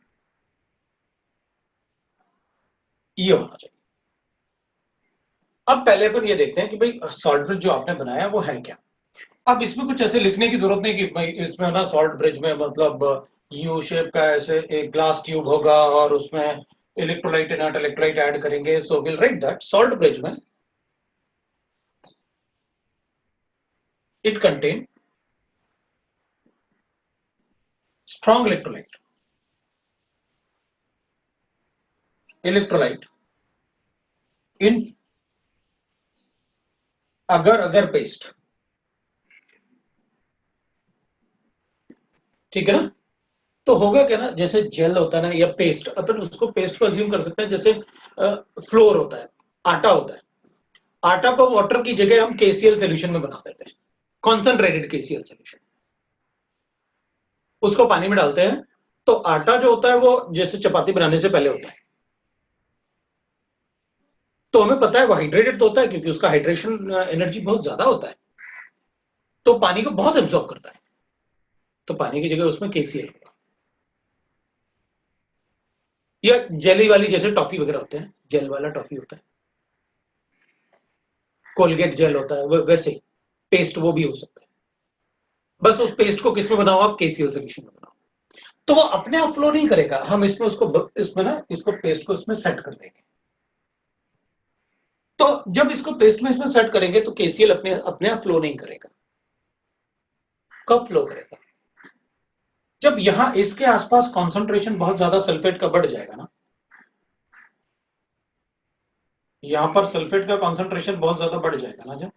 ये होना चाहिए. अब पहले अपन ये देखते हैं कि भाई सॉल्ट ब्रिज जो आपने बनाया वो है क्या. अब इसमें कुछ ऐसे लिखने की जरूरत नहीं कि भाई इसमें ना सॉल्ट ब्रिज में मतलब यू शेप का ऐसे एक ग्लास ट्यूब होगा और उसमें इलेक्ट्रोलाइट इनर्ट इलेक्ट्रोलाइट ऐड करेंगे. So will write that salt bridge में it contain strong electrolyte in अगर पेस्ट. ठीक है ना? तो होगा क्या ना, जैसे जेल होता है ना या पेस्ट, अपन उसको पेस्ट को अज्यूम कर सकते हैं जैसे फ्लोर होता है, आटा होता है. आटा को वाटर की जगह हम KCl सोल्यूशन में बना देते हैं, कॉन्सेंट्रेटेड KCl सोल्यूशन. उसको पानी में डालते हैं तो आटा जो होता है वो जैसे चपाती बनाने से पहले होता है. तो हमें पता है वो हाइड्रेटेड तो होता है क्योंकि उसका हाइड्रेशन एनर्जी बहुत ज्यादा होता है, तो पानी को बहुत एब्जॉर्ब करता है. तो पानी की जगह उसमें KCl होगा. या जेली वाली जैसे टॉफी वगैरह होते हैं, जेल वाला टॉफी होता है, कोलगेट जेल होता है, वैसे पेस्ट वो भी हो सकता है. बस उस पेस्ट को किसमें बनाओ आप? KCl सोल्यूशन में बनाओ. तो वो अपने आप फ्लो नहीं करेगा, हम इसमें उसको इसमें ना इसको पेस्ट को इसमें सेट कर देंगे. तो जब इसको पेस्ट में इसमें सेट करेंगे तो KCl अपने आप फ्लो नहीं करेगा. कब फ्लो करेगा? जब यहां इसके आसपास कॉन्सेंट्रेशन बहुत ज्यादा सल्फेट का बढ़ जाएगा ना, यहां पर सल्फेट का कॉन्सेंट्रेशन बहुत ज्यादा बढ़ जाएगा ना, जब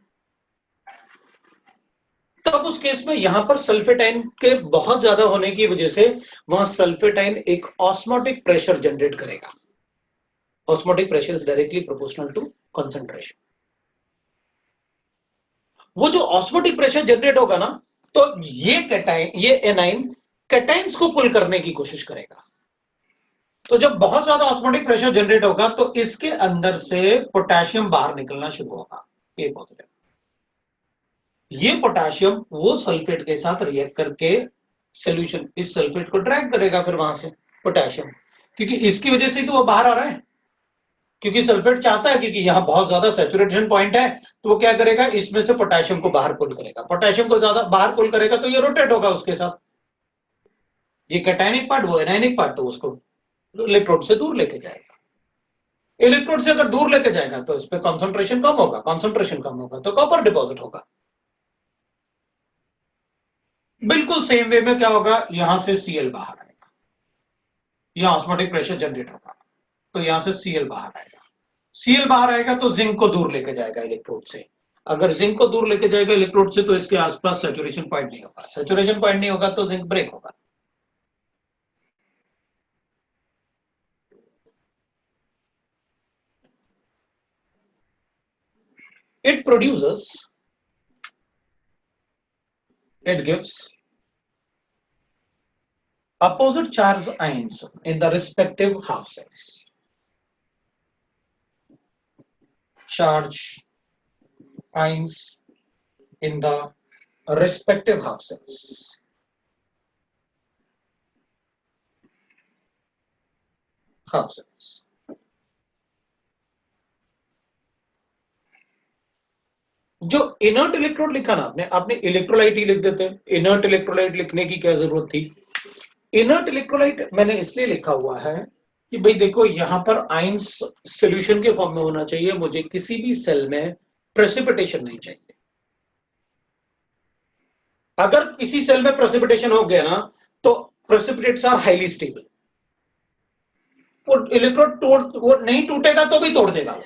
अब उस केस में यहां पर सल्फेटाइन के बहुत ज्यादा होने की वजह से वहां सल्फेटाइन एक ऑस्मोटिक प्रेशर जनरेट करेगा। Osmotic pressure is directly proportional to concentration. वो जो ऑस्मोटिक प्रेशर जनरेट होगा ना, तो ये कैटाइन, ये एनाइन कैटाइन्स को पुल करने की कोशिश करेगा। तो जब बहुत ज्यादा ऑस्मोटिक प्रेशर जनरेट होगा तो इसके अंदर से पोटेशियम बाहर निकलना शुरू होगा, ये पॉजिटिव। ये पोटेशियम वो सल्फेट के साथ रिएक्ट करके सॉल्यूशन, इस सल्फेट को ड्रैग करेगा फिर वहां से पोटेशियम, क्योंकि इसकी वजह से तो वो बाहर आ रहा है, क्योंकि सल्फेट चाहता है, क्योंकि यहां बहुत ज्यादा सैचुरेशन पॉइंट है, तो वो क्या करेगा, इसमें से पोटेशियम को बाहर पुल करेगा। पोटेशियम को ज्यादा बाहर पुल करेगा तो ये रोटेट होगा उसके साथ, ये कैटायनिक पार्ट, वो एनायनिक पार्ट, तो उसको इलेक्ट्रोड से दूर लेके जाएगा। इलेक्ट्रोड से अगर दूर लेके जाएगा तो इस पे कॉन्सेंट्रेशन कम होगा, कॉन्सेंट्रेशन कम होगा तो कॉपर डिपॉजिट होगा। बिल्कुल सेम वे में क्या होगा, यहां से Cl बाहर आएगा, यहां ऑस्मोटिक प्रेशर जनरेट होगा तो यहां से Cl बाहर आएगा। Cl बाहर आएगा तो जिंक को दूर लेके जाएगा इलेक्ट्रोड से। अगर जिंक को दूर लेके जाएगा इलेक्ट्रोड से तो इसके आसपास सैचुरेशन पॉइंट नहीं होगा, सैचुरेशन पॉइंट नहीं होगा तो जिंक ब्रेक होगा। It produces, it gives opposite charge ions in the respective half cells. Charge ions in the respective half cells. Half cells. जो इनर्ट इलेक्ट्रोड लिखा ना आपने, आपने इलेक्ट्रोलाइट ही लिख देते। इनर्ट इलेक्ट्रोलाइट लिखने की क्या जरूरत थी? इनर्ट इलेक्ट्रोलाइट मैंने इसलिए लिखा हुआ है कि भाई देखो, यहां पर आयंस सॉल्यूशन के फॉर्म में होना चाहिए, मुझे किसी भी सेल में प्रेसिपिटेशन नहीं चाहिए। अगर किसी सेल में प्रेसिपिटेशन हो गया ना तो प्रेसिपिटेट्स आर हाईली स्टेबल। वो इलेक्ट्रोड वो नहीं टूटेगा तो भी तोड़ देगा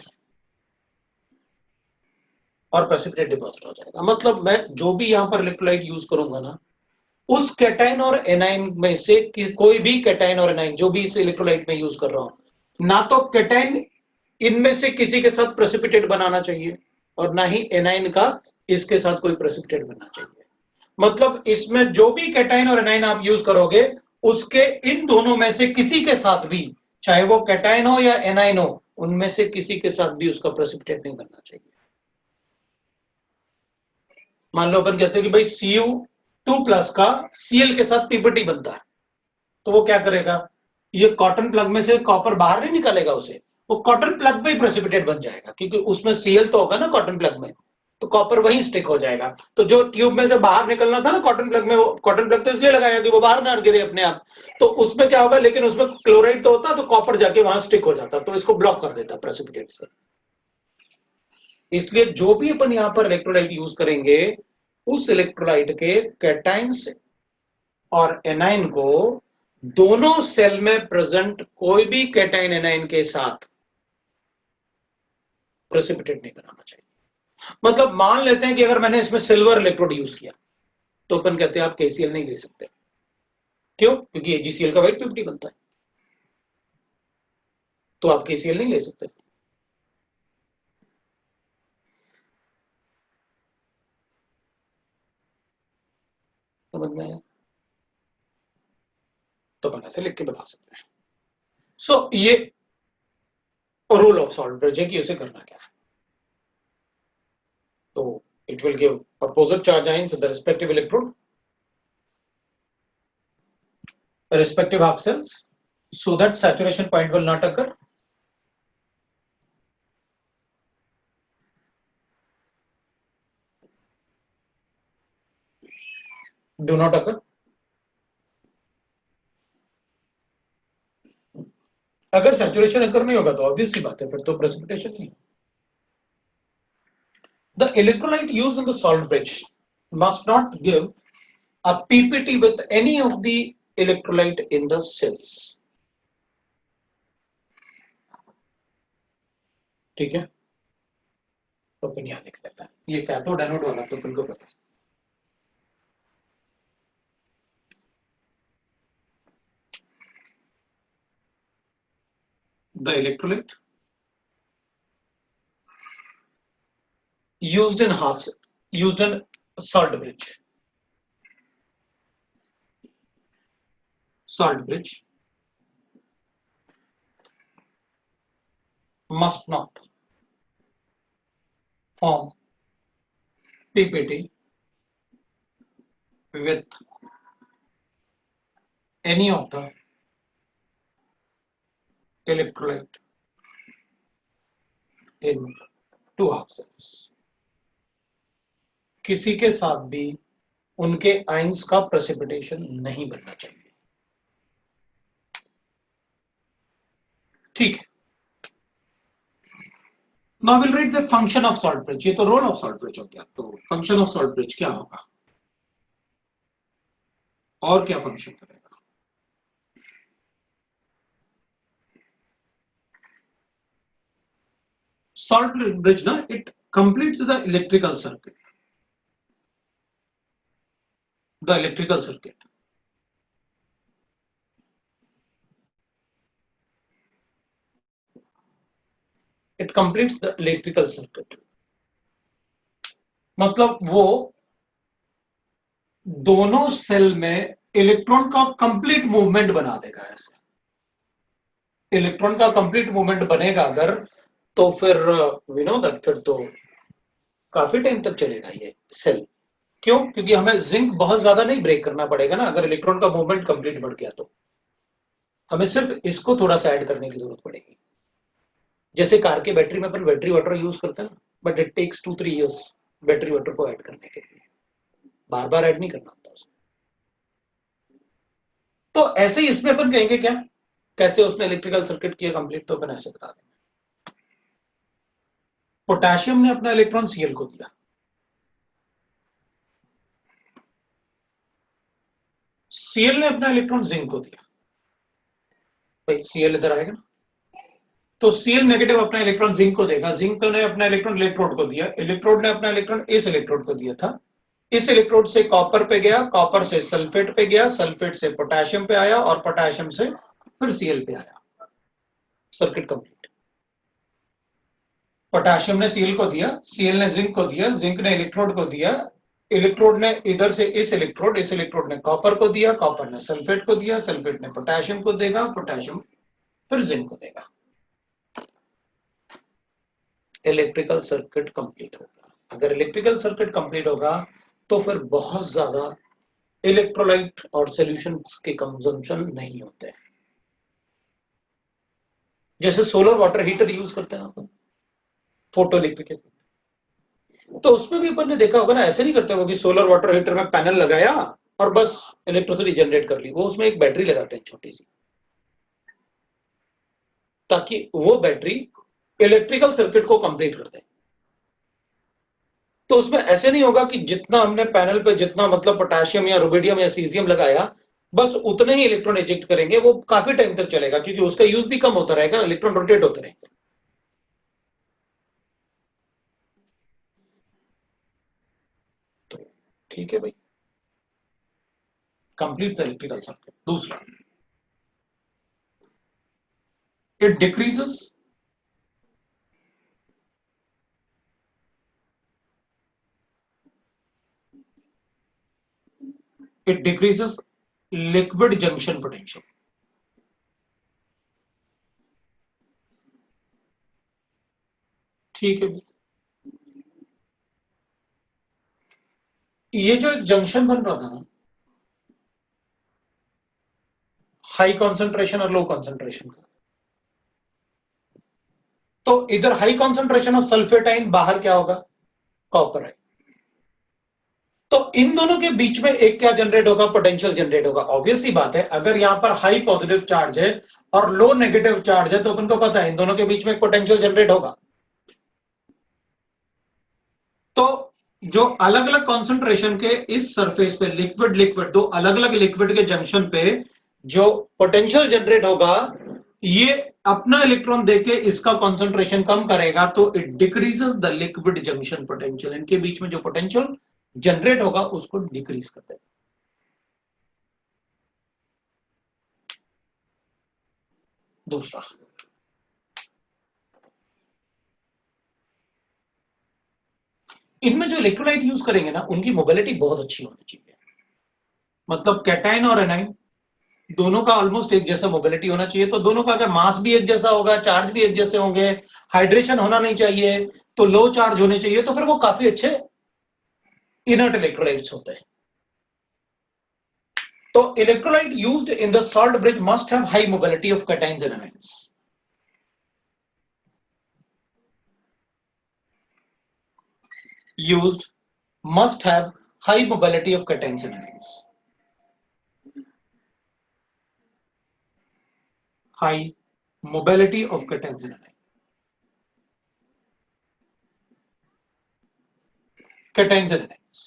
और प्रेसिपिटेट डिपॉजिट हो जाएगा। मतलब मैं जो भी यहां पर इलेक्ट्रोलाइट यूज करूंगा ना, उस कैटायन और एनाइन में से कोई भी कैटायन और एनाइन जो भी इस इलेक्ट्रोलाइट में यूज कर रहा हूं, ना तो कैटायन इनमें से किसी के साथ प्रेसिपिटेट बनाना चाहिए और ना ही एनाइन का इसके साथ कोई प्रेसिपिटेट बनना चाहिए। मतलब इसमें जो भी कैटायन और एनाइन आप यूज करोगे, उसके इन दोनों में से किसी के साथ भी, चाहे वो कैटायन हो या एनाइन हो, उनमें से किसी के साथ भी उसका प्रेसिपिटेट नहीं बनना चाहिए। मान लो अपन कहते हैं कि भाई Cu2+ का Cl के साथ पीपीटी बनता है, तो वो क्या करेगा, ये कॉटन प्लग में से कॉपर बाहर नहीं निकालेगा उसे, वो कॉटन प्लग पे ही प्रेसिपिटेट बन जाएगा, क्योंकि उसमें Cl तो होगा ना कॉटन प्लग में, तो कॉपर वहीं स्टिक हो जाएगा। तो जो ट्यूब में से बाहर निकलना था ना कॉटन प्लग में, वो कॉटन प्लग तो इसलिए लगाया कि वो बाहर ना गिरे अपने आप, तो उसमें क्या होगा, लेकिन उसमें क्लोराइड तो होता, तो कॉपर जाके वहां स्टिक हो जाता, तो इसको ब्लॉक कर देता प्रेसिपिटेट से। इसलिए जो भी अपन यहां पर इलेक्ट्रोलाइट यूज करेंगे, उस इलेक्ट्रोलाइट के कैटाइन्स और एनाइन को दोनों सेल में प्रेजेंट कोई भी कैटाइन एनाइन के साथ प्रेसिपिटेट नहीं बनाना चाहिए। मतलब मान लेते हैं कि अगर मैंने इसमें सिल्वर इलेक्ट्रोड यूज किया, तो अपन कहते हैं आप KCl नहीं ले सकते। क्यों? क्योंकि AgCl का व्हाइट पीपीटी बनता है, तो आप KCl नहीं ले सकते। समझ में आया? तो अपन ऐसे लिख के बता सकते हैं। सो ये रूल ऑफ सॉल्ट ब्रिज है कि उसे करना क्या है। तो it will give opposite charge ions in the respective electrode, respective half cells, so that saturation point will not occur. Do not occur. अगर सैचुरेशन अकर नहीं होगा तो ऑब्वियस सी बात है, फिर तो प्रेसिपिटेशन नहीं। The electrolyte used in the salt bridge must not give a PPT with any of the electrolyte in the cells. ठीक है, तो अपन यहां लिख लेता है, ये कैथोड एनोड वाला तो अपन को पता है। the electrolyte used in salt bridge. Salt bridge must not form PPT with any of the electrolyte in two half cells. किसी के साथ भी उनके आयंस का प्रेसिपिटेशन नहीं बनना चाहिए। ठीक है, now will read the function of salt bridge. ये तो रोल ऑफ सॉल्ट ब्रिज हो गया, तो फंक्शन ऑफ सॉल्ट ब्रिज क्या होगा और क्या फंक्शन करेगा? Salt bridge na, it completes the electrical circuit. The electrical circuit. It completes the electrical circuit. मतलब वो दोनों सेल में इलेक्ट्रॉन का कंप्लीट मूवमेंट बना देगा। ऐसे इलेक्ट्रॉन का कंप्लीट मूवमेंट बनेगा अगर, तो फिर वी नो दैट फिर तो काफी टाइम तक चलेगा ये सेल। क्यों? क्योंकि हमें जिंक बहुत ज्यादा नहीं ब्रेक करना पड़ेगा ना। अगर इलेक्ट्रॉन का मूवमेंट कंप्लीट बढ़ गया तो हमें सिर्फ इसको थोड़ा सा ऐड करने की जरूरत पड़ेगी। जैसे कार के बैटरी में अपन बैटरी वाटर यूज करते हैं ना, but it takes 2-3 years battery water को ऐड करने के लिए, बार बार ऐड नहीं करना होता उसको। तो ऐसे ही इसमें अपन कहेंगे क्या, कैसे उसने इलेक्ट्रिकल सर्किट किया कंप्लीट, तो अपन ऐसे बता देंगे। पोटेशियम ने अपना इलेक्ट्रॉन Cl को दिया, Cl ने अपना इलेक्ट्रॉन जिंक को दिया। भाई Cl इधर आएगा ना, तो Cl नेगेटिव अपना इलेक्ट्रॉन जिंक को देगा, जिंक ने अपना इलेक्ट्रॉन इलेक्ट्रोड को दिया, इलेक्ट्रोड ने अपना इलेक्ट्रॉन इस इलेक्ट्रोड को दिया था, इस इलेक्ट्रोड से कॉपर पे गया, कॉपर से सल्फेट पे गया, सल्फेट से पोटेशियम पे आया और पोटेशियम से फिर Cl पे आया। Circuit complete. पोटेशियम ने Cl को दिया, Cl ने जिंक को दिया, जिंक ने इलेक्ट्रोड को दिया, इलेक्ट्रोड ने इधर से इस इलेक्ट्रोड ने कॉपर को दिया, कॉपर ने सल्फेट को दिया, सल्फेट ने पोटेशियम को देगा, पोटेशियम फिर जिंक को देगा। इलेक्ट्रिकल सर्किट कंप्लीट होगा। अगर इलेक्ट्रिकल सर्किट कंप्लीट होगा तो फिर बहुत ज्यादा इलेक्ट्रोलाइट और सॉल्यूशंस के कंजम्पशन नहीं होते। जैसे सोलर वाटर हीटर यूज करते हैं अपन, फोटो इलेक्ट्रिक, तो उसमें भी अपन ने देखा होगा ना, ऐसे नहीं करते होगा कि सोलर वाटर हीटर में पैनल लगाया और बस इलेक्ट्रिसिटी जनरेट कर ली। वो उसमें एक बैटरी लगाते हैं छोटी सी, ताकि वो बैटरी इलेक्ट्रिकल सर्किट को कंप्लीट कर दे। तो उसमें ऐसे नहीं होगा कि जितना हमने पैनल पे जितना मतलब पोटेशियम या रुबिडियम या सीजियम लगाया बस उतने ही इलेक्ट्रॉन इजेक्ट करेंगे, वो काफी टाइम तक चलेगा क्योंकि उसका यूज भी कम होता रहेगा, इलेक्ट्रॉन रोटेट होते रहेंगे। तो ठीक है भाई, कंप्लीट द इलेक्ट्रिकल सर्किट। दूसरा, it decreases liquid junction potential। ठीक है, ये जो जंक्शन बन रहा था ना, हाई कॉन्सेंट्रेशन और लो कॉन्सेंट्रेशन का, तो इधर high concentration of sulphate ion, बाहर क्या होगा, कॉपर आयन। तो इन दोनों के बीच में एक क्या जनरेट होगा, पोटेंशियल जनरेट होगा। ऑब्वियस सी बात है, अगर यहां पर हाई पॉजिटिव चार्ज है और लो नेगेटिव चार्ज है तो अपन को पता है इन दोनों के बीच में एक पोटेंशियल जनरेट होगा। तो जो अलग अलग कॉन्सेंट्रेशन के इस सरफेस पे लिक्विड दो अलग अलग लिक्विड के जंक्शन पे जो पोटेंशियल जनरेट होगा, ये अपना इलेक्ट्रॉन देके इसका कॉन्सेंट्रेशन कम करेगा, तो it decreases the liquid junction potential. इनके बीच में जो पोटेंशियल जनरेट होगा उसको डिक्रीज कर देगा। दूसरा, इनमें जो इलेक्ट्रोलाइट यूज करेंगे ना उनकी मोबिलिटी बहुत अच्छी होनी चाहिए, मतलब कैटाइन और एनाइन दोनों का ऑलमोस्ट एक जैसा मोबिलिटी होना चाहिए। तो दोनों का अगर मास भी एक जैसा होगा, चार्ज भी एक जैसे होंगे, हाइड्रेशन होना नहीं चाहिए, तो लो चार्ज होने चाहिए, तो फिर वो काफी अच्छे इनर्ट इलेक्ट्रोलाइट्स होते हैं। तो electrolyte used in the salt bridge must have high mobility of cations and anions. Used must have high mobility of cations and anions. High mobility of cations and anions. Cations and anions.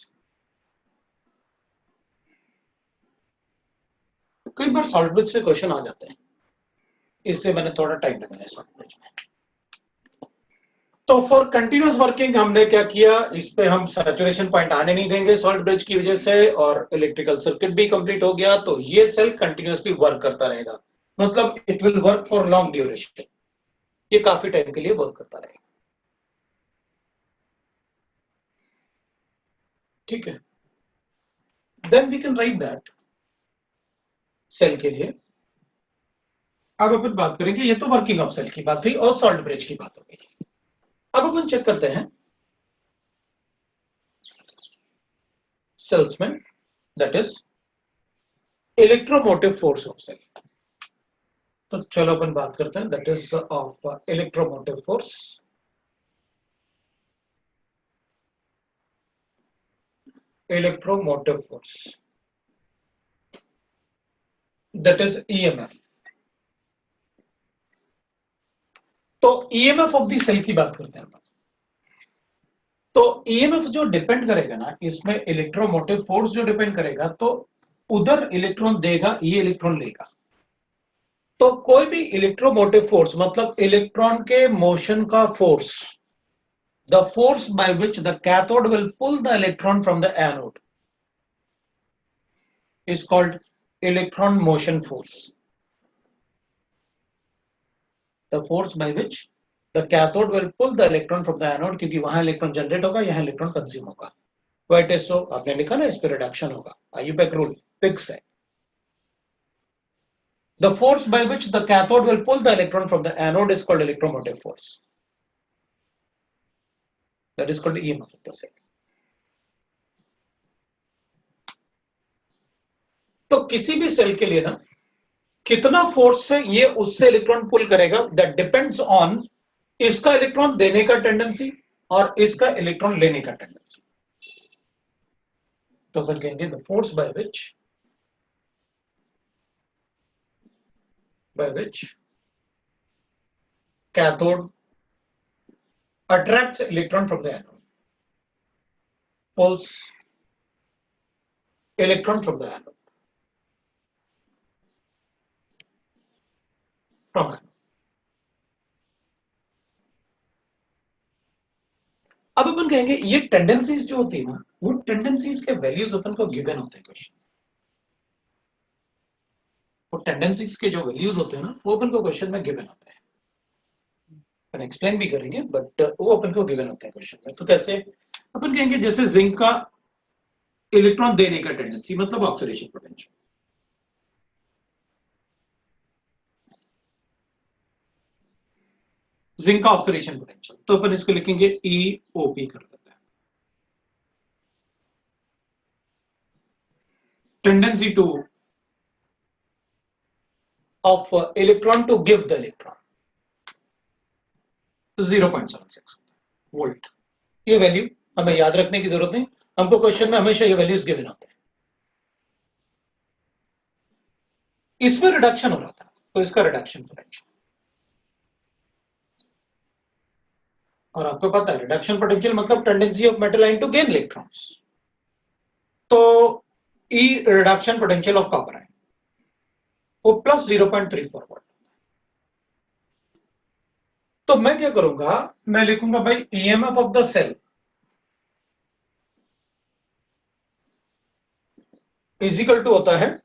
कई बार salt bridge से question आ जाते हैं, इसलिए मैंने थोड़ा time लगाया salt bridge में। तो फॉर कंटिन्यूअस वर्किंग हमने क्या किया, इस पे हम सैचुरेशन पॉइंट आने नहीं देंगे सॉल्ट ब्रिज की वजह से, और इलेक्ट्रिकल सर्किट भी कंप्लीट हो गया। तो ये सेल कंटिन्यूअसली वर्क करता रहेगा, मतलब it will work for long duration, ये काफी टाइम के लिए वर्क करता रहेगा। ठीक है, then we can write that cell के लिए। अब अपन बात करेंगे, ये तो वर्किंग ऑफ सेल की बात हुई और सॉल्ट ब्रिज की बात हो गई। अब अपन चेक करते हैं सेल्स में, that is electromotive force of cell. तो चलो अपन बात करते हैं that is of electromotive force. Electromotive force that is EMF. तो ईएमएफ ऑफ द सेल की बात करते हैं अपन। तो ईएमएफ जो डिपेंड करेगा ना इसमें, इलेक्ट्रोमोटिव फोर्स जो डिपेंड करेगा, तो उधर इलेक्ट्रॉन देगा, ये इलेक्ट्रॉन लेगा। तो कोई भी इलेक्ट्रोमोटिव फोर्स मतलब इलेक्ट्रॉन के मोशन का force, the force by which the cathode will pull the electron from the anode is called electron motion force. The force by which the cathode will pull the electron from the anode, क्योंकि वहां electron generate होगा, यहां electron consume होगा। वाइट इज, तो आपने लिखा ना इस पे रिडक्शन होगा, आयुबैक रूल फिक्स है। The force by which the cathode will pull the electron from the anode is called electromotive force. That is called EMF of the cell. तो किसी भी सेल के लिए ना कितना फोर्स से ये उससे इलेक्ट्रॉन पुल करेगा, दैट डिपेंड्स ऑन इसका इलेक्ट्रॉन देने का टेंडेंसी और इसका इलेक्ट्रॉन लेने का टेंडेंसी। तो फिर कहेंगे the force bye which cathode attracts electron from the anode, pulls electron from the anode, from anode. अब अपन कहेंगे ये टेंडेंसीज जो होती है ना, वो टेंडेंसीज के वैल्यूज अपन को गिवन होते हैं क्वेश्चन। वो टेंडेंसीज के जो वैल्यूज होते हैं ना, वो अपन को क्वेश्चन में गिवन होते हैं। अपन एक्सप्लेन भी करेंगे, बट वो अपन को गिवन होते हैं क्वेश्चन में। तो कैसे अपन कहेंगे, जैसे जिंक का इलेक्ट्रॉन देने का टेंडेंसी मतलब ऑक्सीडेशन पोटेंशियल, जिंक का ऑक्सीडेशन पोटेंशियल, तो अपन इसको लिखेंगे EOP कर देते हैं। Tendency to of electron to give the electron 0.76 volt. ये वैल्यू हमें याद रखने की जरूरत नहीं, हमको क्वेश्चन में हमेशा ये वैल्यूज गिवन होते हैं। इसमें रिडक्शन हो रहा था, तो इसका रिडक्शन पोटेंशियल, और आपको पता है रिडक्शन पोटेंशियल मतलब tendency of metal ion to gain electrons. तो E reduction potential of copper ion वो प्लस 0.34 वोल्ट। तो मैं क्या करूंगा, मैं लिखूंगा भाई EMF of the cell is equal to होता है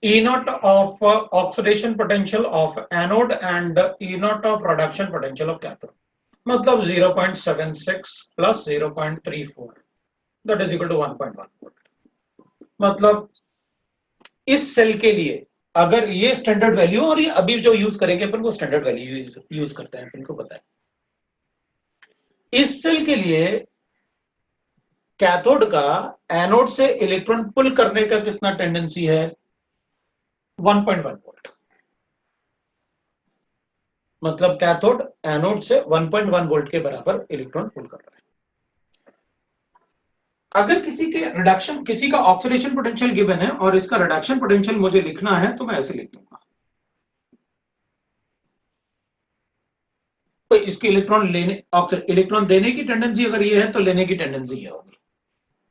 E naught of oxidation potential of anode and E naught of reduction potential of cathode. मतलब 0.76 plus 0.34 that is equal to 1.1 volt. मतलब इस सेल के लिए अगर ये स्टैंडर्ड वैल्यू, और ये अभी जो यूज करेंगे अपन वो स्टैंडर्ड वैल्यू यूज करते हैं, अपन को पता है। इस सेल के लिए कैथोड का एनोड से इलेक्ट्रॉन पुल करने का कितना टेंडेंसी है? 1.1 वोल्ट। मतलब कैथोड एनोड से 1.1 वोल्ट के बराबर इलेक्ट्रॉन पुल कर रहा है। अगर किसी के रिडक्शन, किसी का ऑक्सीडेशन पोटेंशियल गिवन है और इसका रिडक्शन पोटेंशियल मुझे लिखना है, तो मैं ऐसे लिख दूंगा। तो इसकी इलेक्ट्रॉन इलेक्ट्रॉन देने की टेंडेंसी अगर ये है तो लेने की टेंडेंसी ये होगी,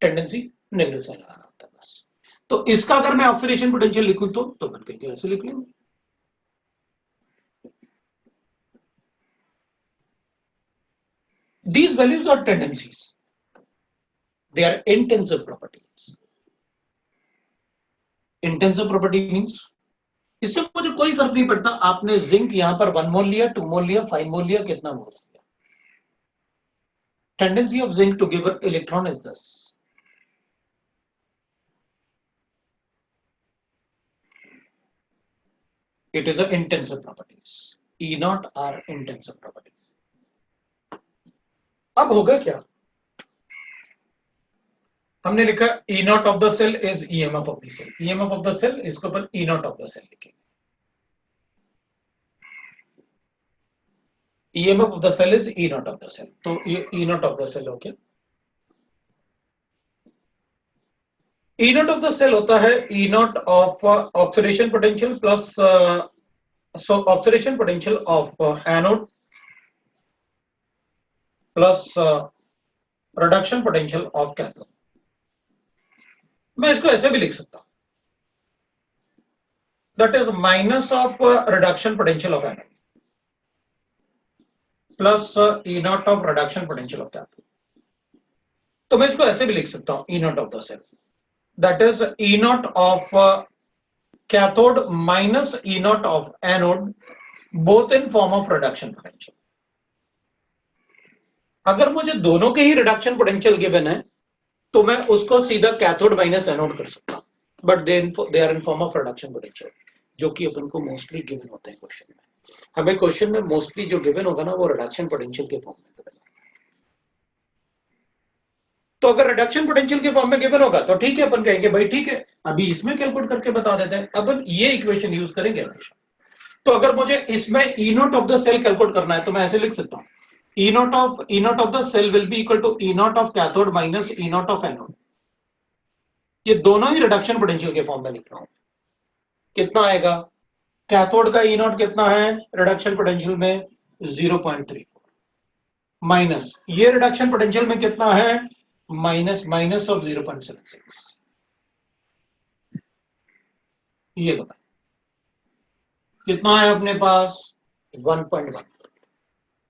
टेंडेंसी नेगेटिव साइन लगाना होता है बस। तो इसका अगर मैं ऑक्सीडेशन पोटेंशियल लिखूं तो बन के ऐसे लिख लेंगे। These values are tendencies. They are intensive properties. Intensive property means इससे मुझे कोई फर्क नहीं पड़ता आपने जिंक यहां पर 1 मोल लिया, 2 मोल लिया, 5 मोल लिया, कितना मोल लिया। Tendency of zinc to give electron is this. It is a intensive properties. E naught are intensive properties. अब होगा क्या? हमने लिखा E naught of the cell is EMF of the cell. EMF of the cell, इसको अपन E naught of the cell लिखेंगे। EMF of the cell is E naught of the cell. तो ये E naught of the cell हो गया। E naught of the cell होता है E naught of oxidation potential plus oxidation potential of anode plus reduction potential of cathode। मैं इसको ऐसे भी लिख सकता हूं, that is minus of reduction potential of anode plus E naught of reduction potential of cathode। तो मैं इसको ऐसे भी लिख सकता हूं, E naught of the cell, that is E naught of cathode minus E naught of anode, both in form of reduction potential। अगर मुझे दोनों के ही रिडक्शन पोटेंशियल गिवन है तो मैं उसको सीधा कैथोड माइनस एनोड कर सकता हूं, but they are in form of reduction potential, जो कि अपन को मोस्टली गिवन होते हैं क्वेश्चन में। हमें क्वेश्चन में मोस्टली जो गिवन होगा ना वो रिडक्शन पोटेंशियल के फॉर्म में गिवन। तो अगर रिडक्शन पोटेंशियल के फॉर्म में गिवन होगा तो ठीक है, अपन कहेंगे भाई ठीक है, अभी इसमें कैलकुलेट करके बता देते हैं, अपन ये इक्वेशन यूज करेंगे हमेशा। तो अगर मुझे इसमें E naught of the cell calculate करना है तो मैं ऐसे लिख सकता हूं, E naught of the cell will be equal to E naught of cathode minus E naught of anode। ये दोनों ही रिडक्शन पोटेंशियल के फॉर्म में लिख रहा हूं। कितना आएगा? कैथोड का E naught कितना है रिडक्शन पोटेंशियल में? 0.34 माइनस ये रिडक्शन पोटेंशियल में कितना है? Minus of 0.76। ये बता कितना है अपने पास? 1.1।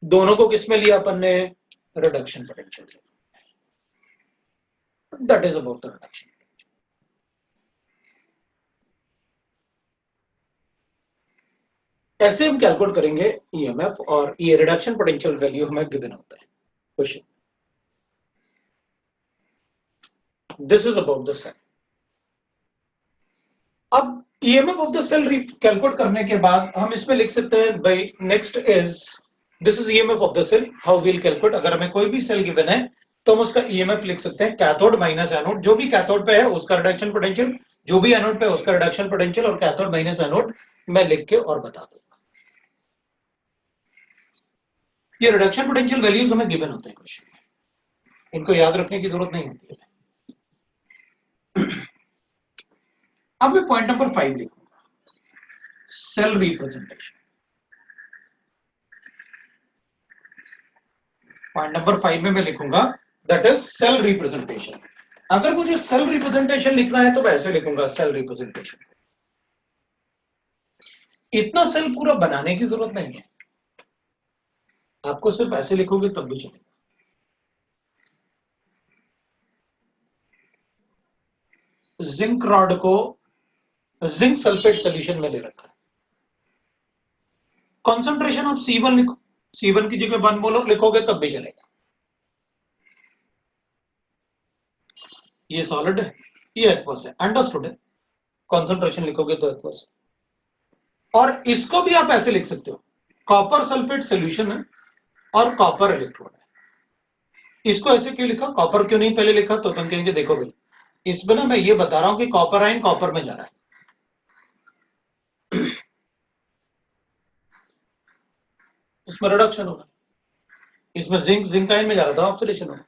दोनों को किसमें लिया अपन ने? रिडक्शन पोटेंशियल से। That is about the reduction. ऐसे हम कैलकुलेट करेंगे ईएमएफ, और ये रिडक्शन पोटेंशियल वैल्यू हमें गिवन होता है question. This is about the cell. अब EMF of the cell calculate करने के बाद हम इसमें लिख सकते हैं भाई next is this is EMF of the cell, how we'll calculate. अगर हमें कोई भी सेल गिवन है तो हम उसका ईएमएफ लिख सकते हैं कैथोड माइनस एनोड, जो भी कैथोड पे है उसका रिडक्शन पोटेंशियल, जो भी एनोड पे है उसका रिडक्शन पोटेंशियल, और कैथोड माइनस एनोड मैं लिख के और बता दूंगा। ये रिडक्शन पोटेंशियल वैल्यूज हमें गिवन होते हैं क्वेश्चन में, इनको याद रखने की जरूरत नहीं होती है। अब मैं पॉइंट नंबर 5 लिखूंगा, सेल रिप्रेजेंटेशन। पॉइंट नंबर 5 में मैं लिखूंगा दैट इज सेल रिप्रेजेंटेशन। अगर मुझे सेल रिप्रेजेंटेशन लिखना है तो मैं ऐसे लिखूंगा, सेल रिप्रेजेंटेशन। इतना सेल पूरा बनाने की जरूरत नहीं है, आपको सिर्फ ऐसे लिखोगे तब भी चलेगा। जिंक रॉड को जिंक सल्फेट सॉल्यूशन में ले रखा है, कॉन्सेंट्रेशन ऑफ C1 लिखो, C1 की जगह 1 मोलर लिखोगे तब भी चलेगा। ये सॉलिड है, ये एक्वस है, अंडरस्टूड है। कॉन्सेंट्रेशन लिखोगे तो एक्वस। और इसको भी आप ऐसे लिख सकते हो, कॉपर सल्फेट सोल्यूशन है और कॉपर इलेक्ट्रोड है। इसको ऐसे क्यों लिखा, कॉपर क्यों नहीं पहले लिखा, तो अपन कहेंगे देखो भाई इसमें ना मैं ये बता रहा हूं कि कॉपर आयन कॉपर में जा रहा है, उसमें रिडक्शन होगा। इसमें जिंक जिंक आयन में जा रहा था, ऑक्सीडेशन होगा।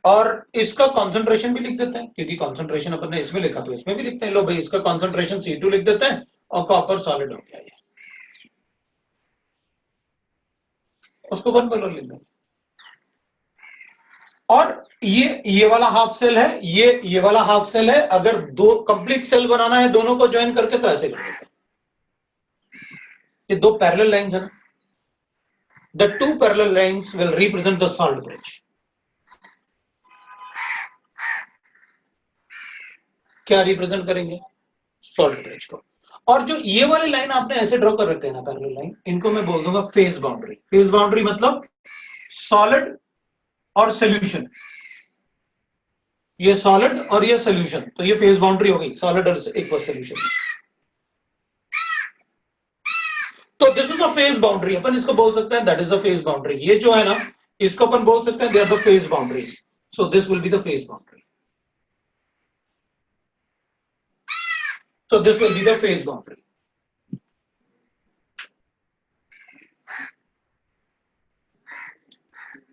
और इसका कॉन्सेंट्रेशन भी लिख देते हैं, क्योंकि कॉन्सेंट्रेशन अपन ने इसमें लिखा तो इसमें भी लिखते हैं। लो भाई इसका कॉन्सेंट्रेशन C2 लिख देते हैं और कॉपर सॉलिड हो गया, ये उसको 1 मोलर लिख देंगे। और ये वाला हाफ सेल है, ये वाला हाफ सेल है। अगर दो कंप्लीट सेल बनाना है दोनों को ज्वाइन करके तो ऐसे कर देते हैं। ये दो पैरेलल लाइंस है ना, the two parallel lines will represent the salt bridge. क्या रिप्रेजेंट करेंगे, सॉल्ट ब्रिज को। और जो ये वाली लाइन आपने ऐसे ड्रॉ कर रखे हैं ना पैरेलल लाइन, इनको मैं बोल दूंगा फेज बाउंड्री। फेज बाउंड्री मतलब सॉलिड और सॉल्यूशन, ये सॉलिड और ये सॉल्यूशन, तो ये फेज बाउंड्री हो गई सॉलिड और एक्वस सॉल्यूशन। तो this is a phase boundary, अपन इसको बोल सकते हैं that is a phase boundary. ये जो है ना इसको अपन बोल सकते हैं they are the phase boundaries, so this will be the phase boundary. So this will be the phase boundary.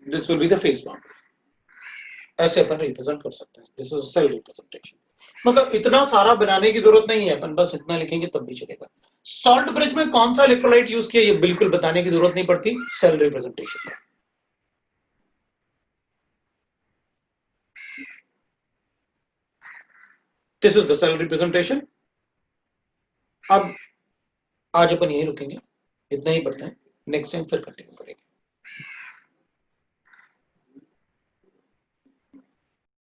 This will be the phase boundary. ऐसे अपन रिप्रेजेंट कर सकते हैं, दिस इज सेल रिप्रेजेंटेशन। मतलब इतना सारा बनाने की जरूरत नहीं है, अपन बस इतना लिखेंगे तब भी चलेगा। सॉल्ट ब्रिज में कौन सा इलेक्ट्रोलाइट यूज किया ये बिल्कुल बताने की जरूरत नहीं पड़ती, सेल रिप्रेजेंटेशन में। This is the cell representation. अब आज अपन यही रुकेंगे, इतना ही पढ़ते हैं, नेक्स्ट टाइम फिर कंटिन्यू करेंगे।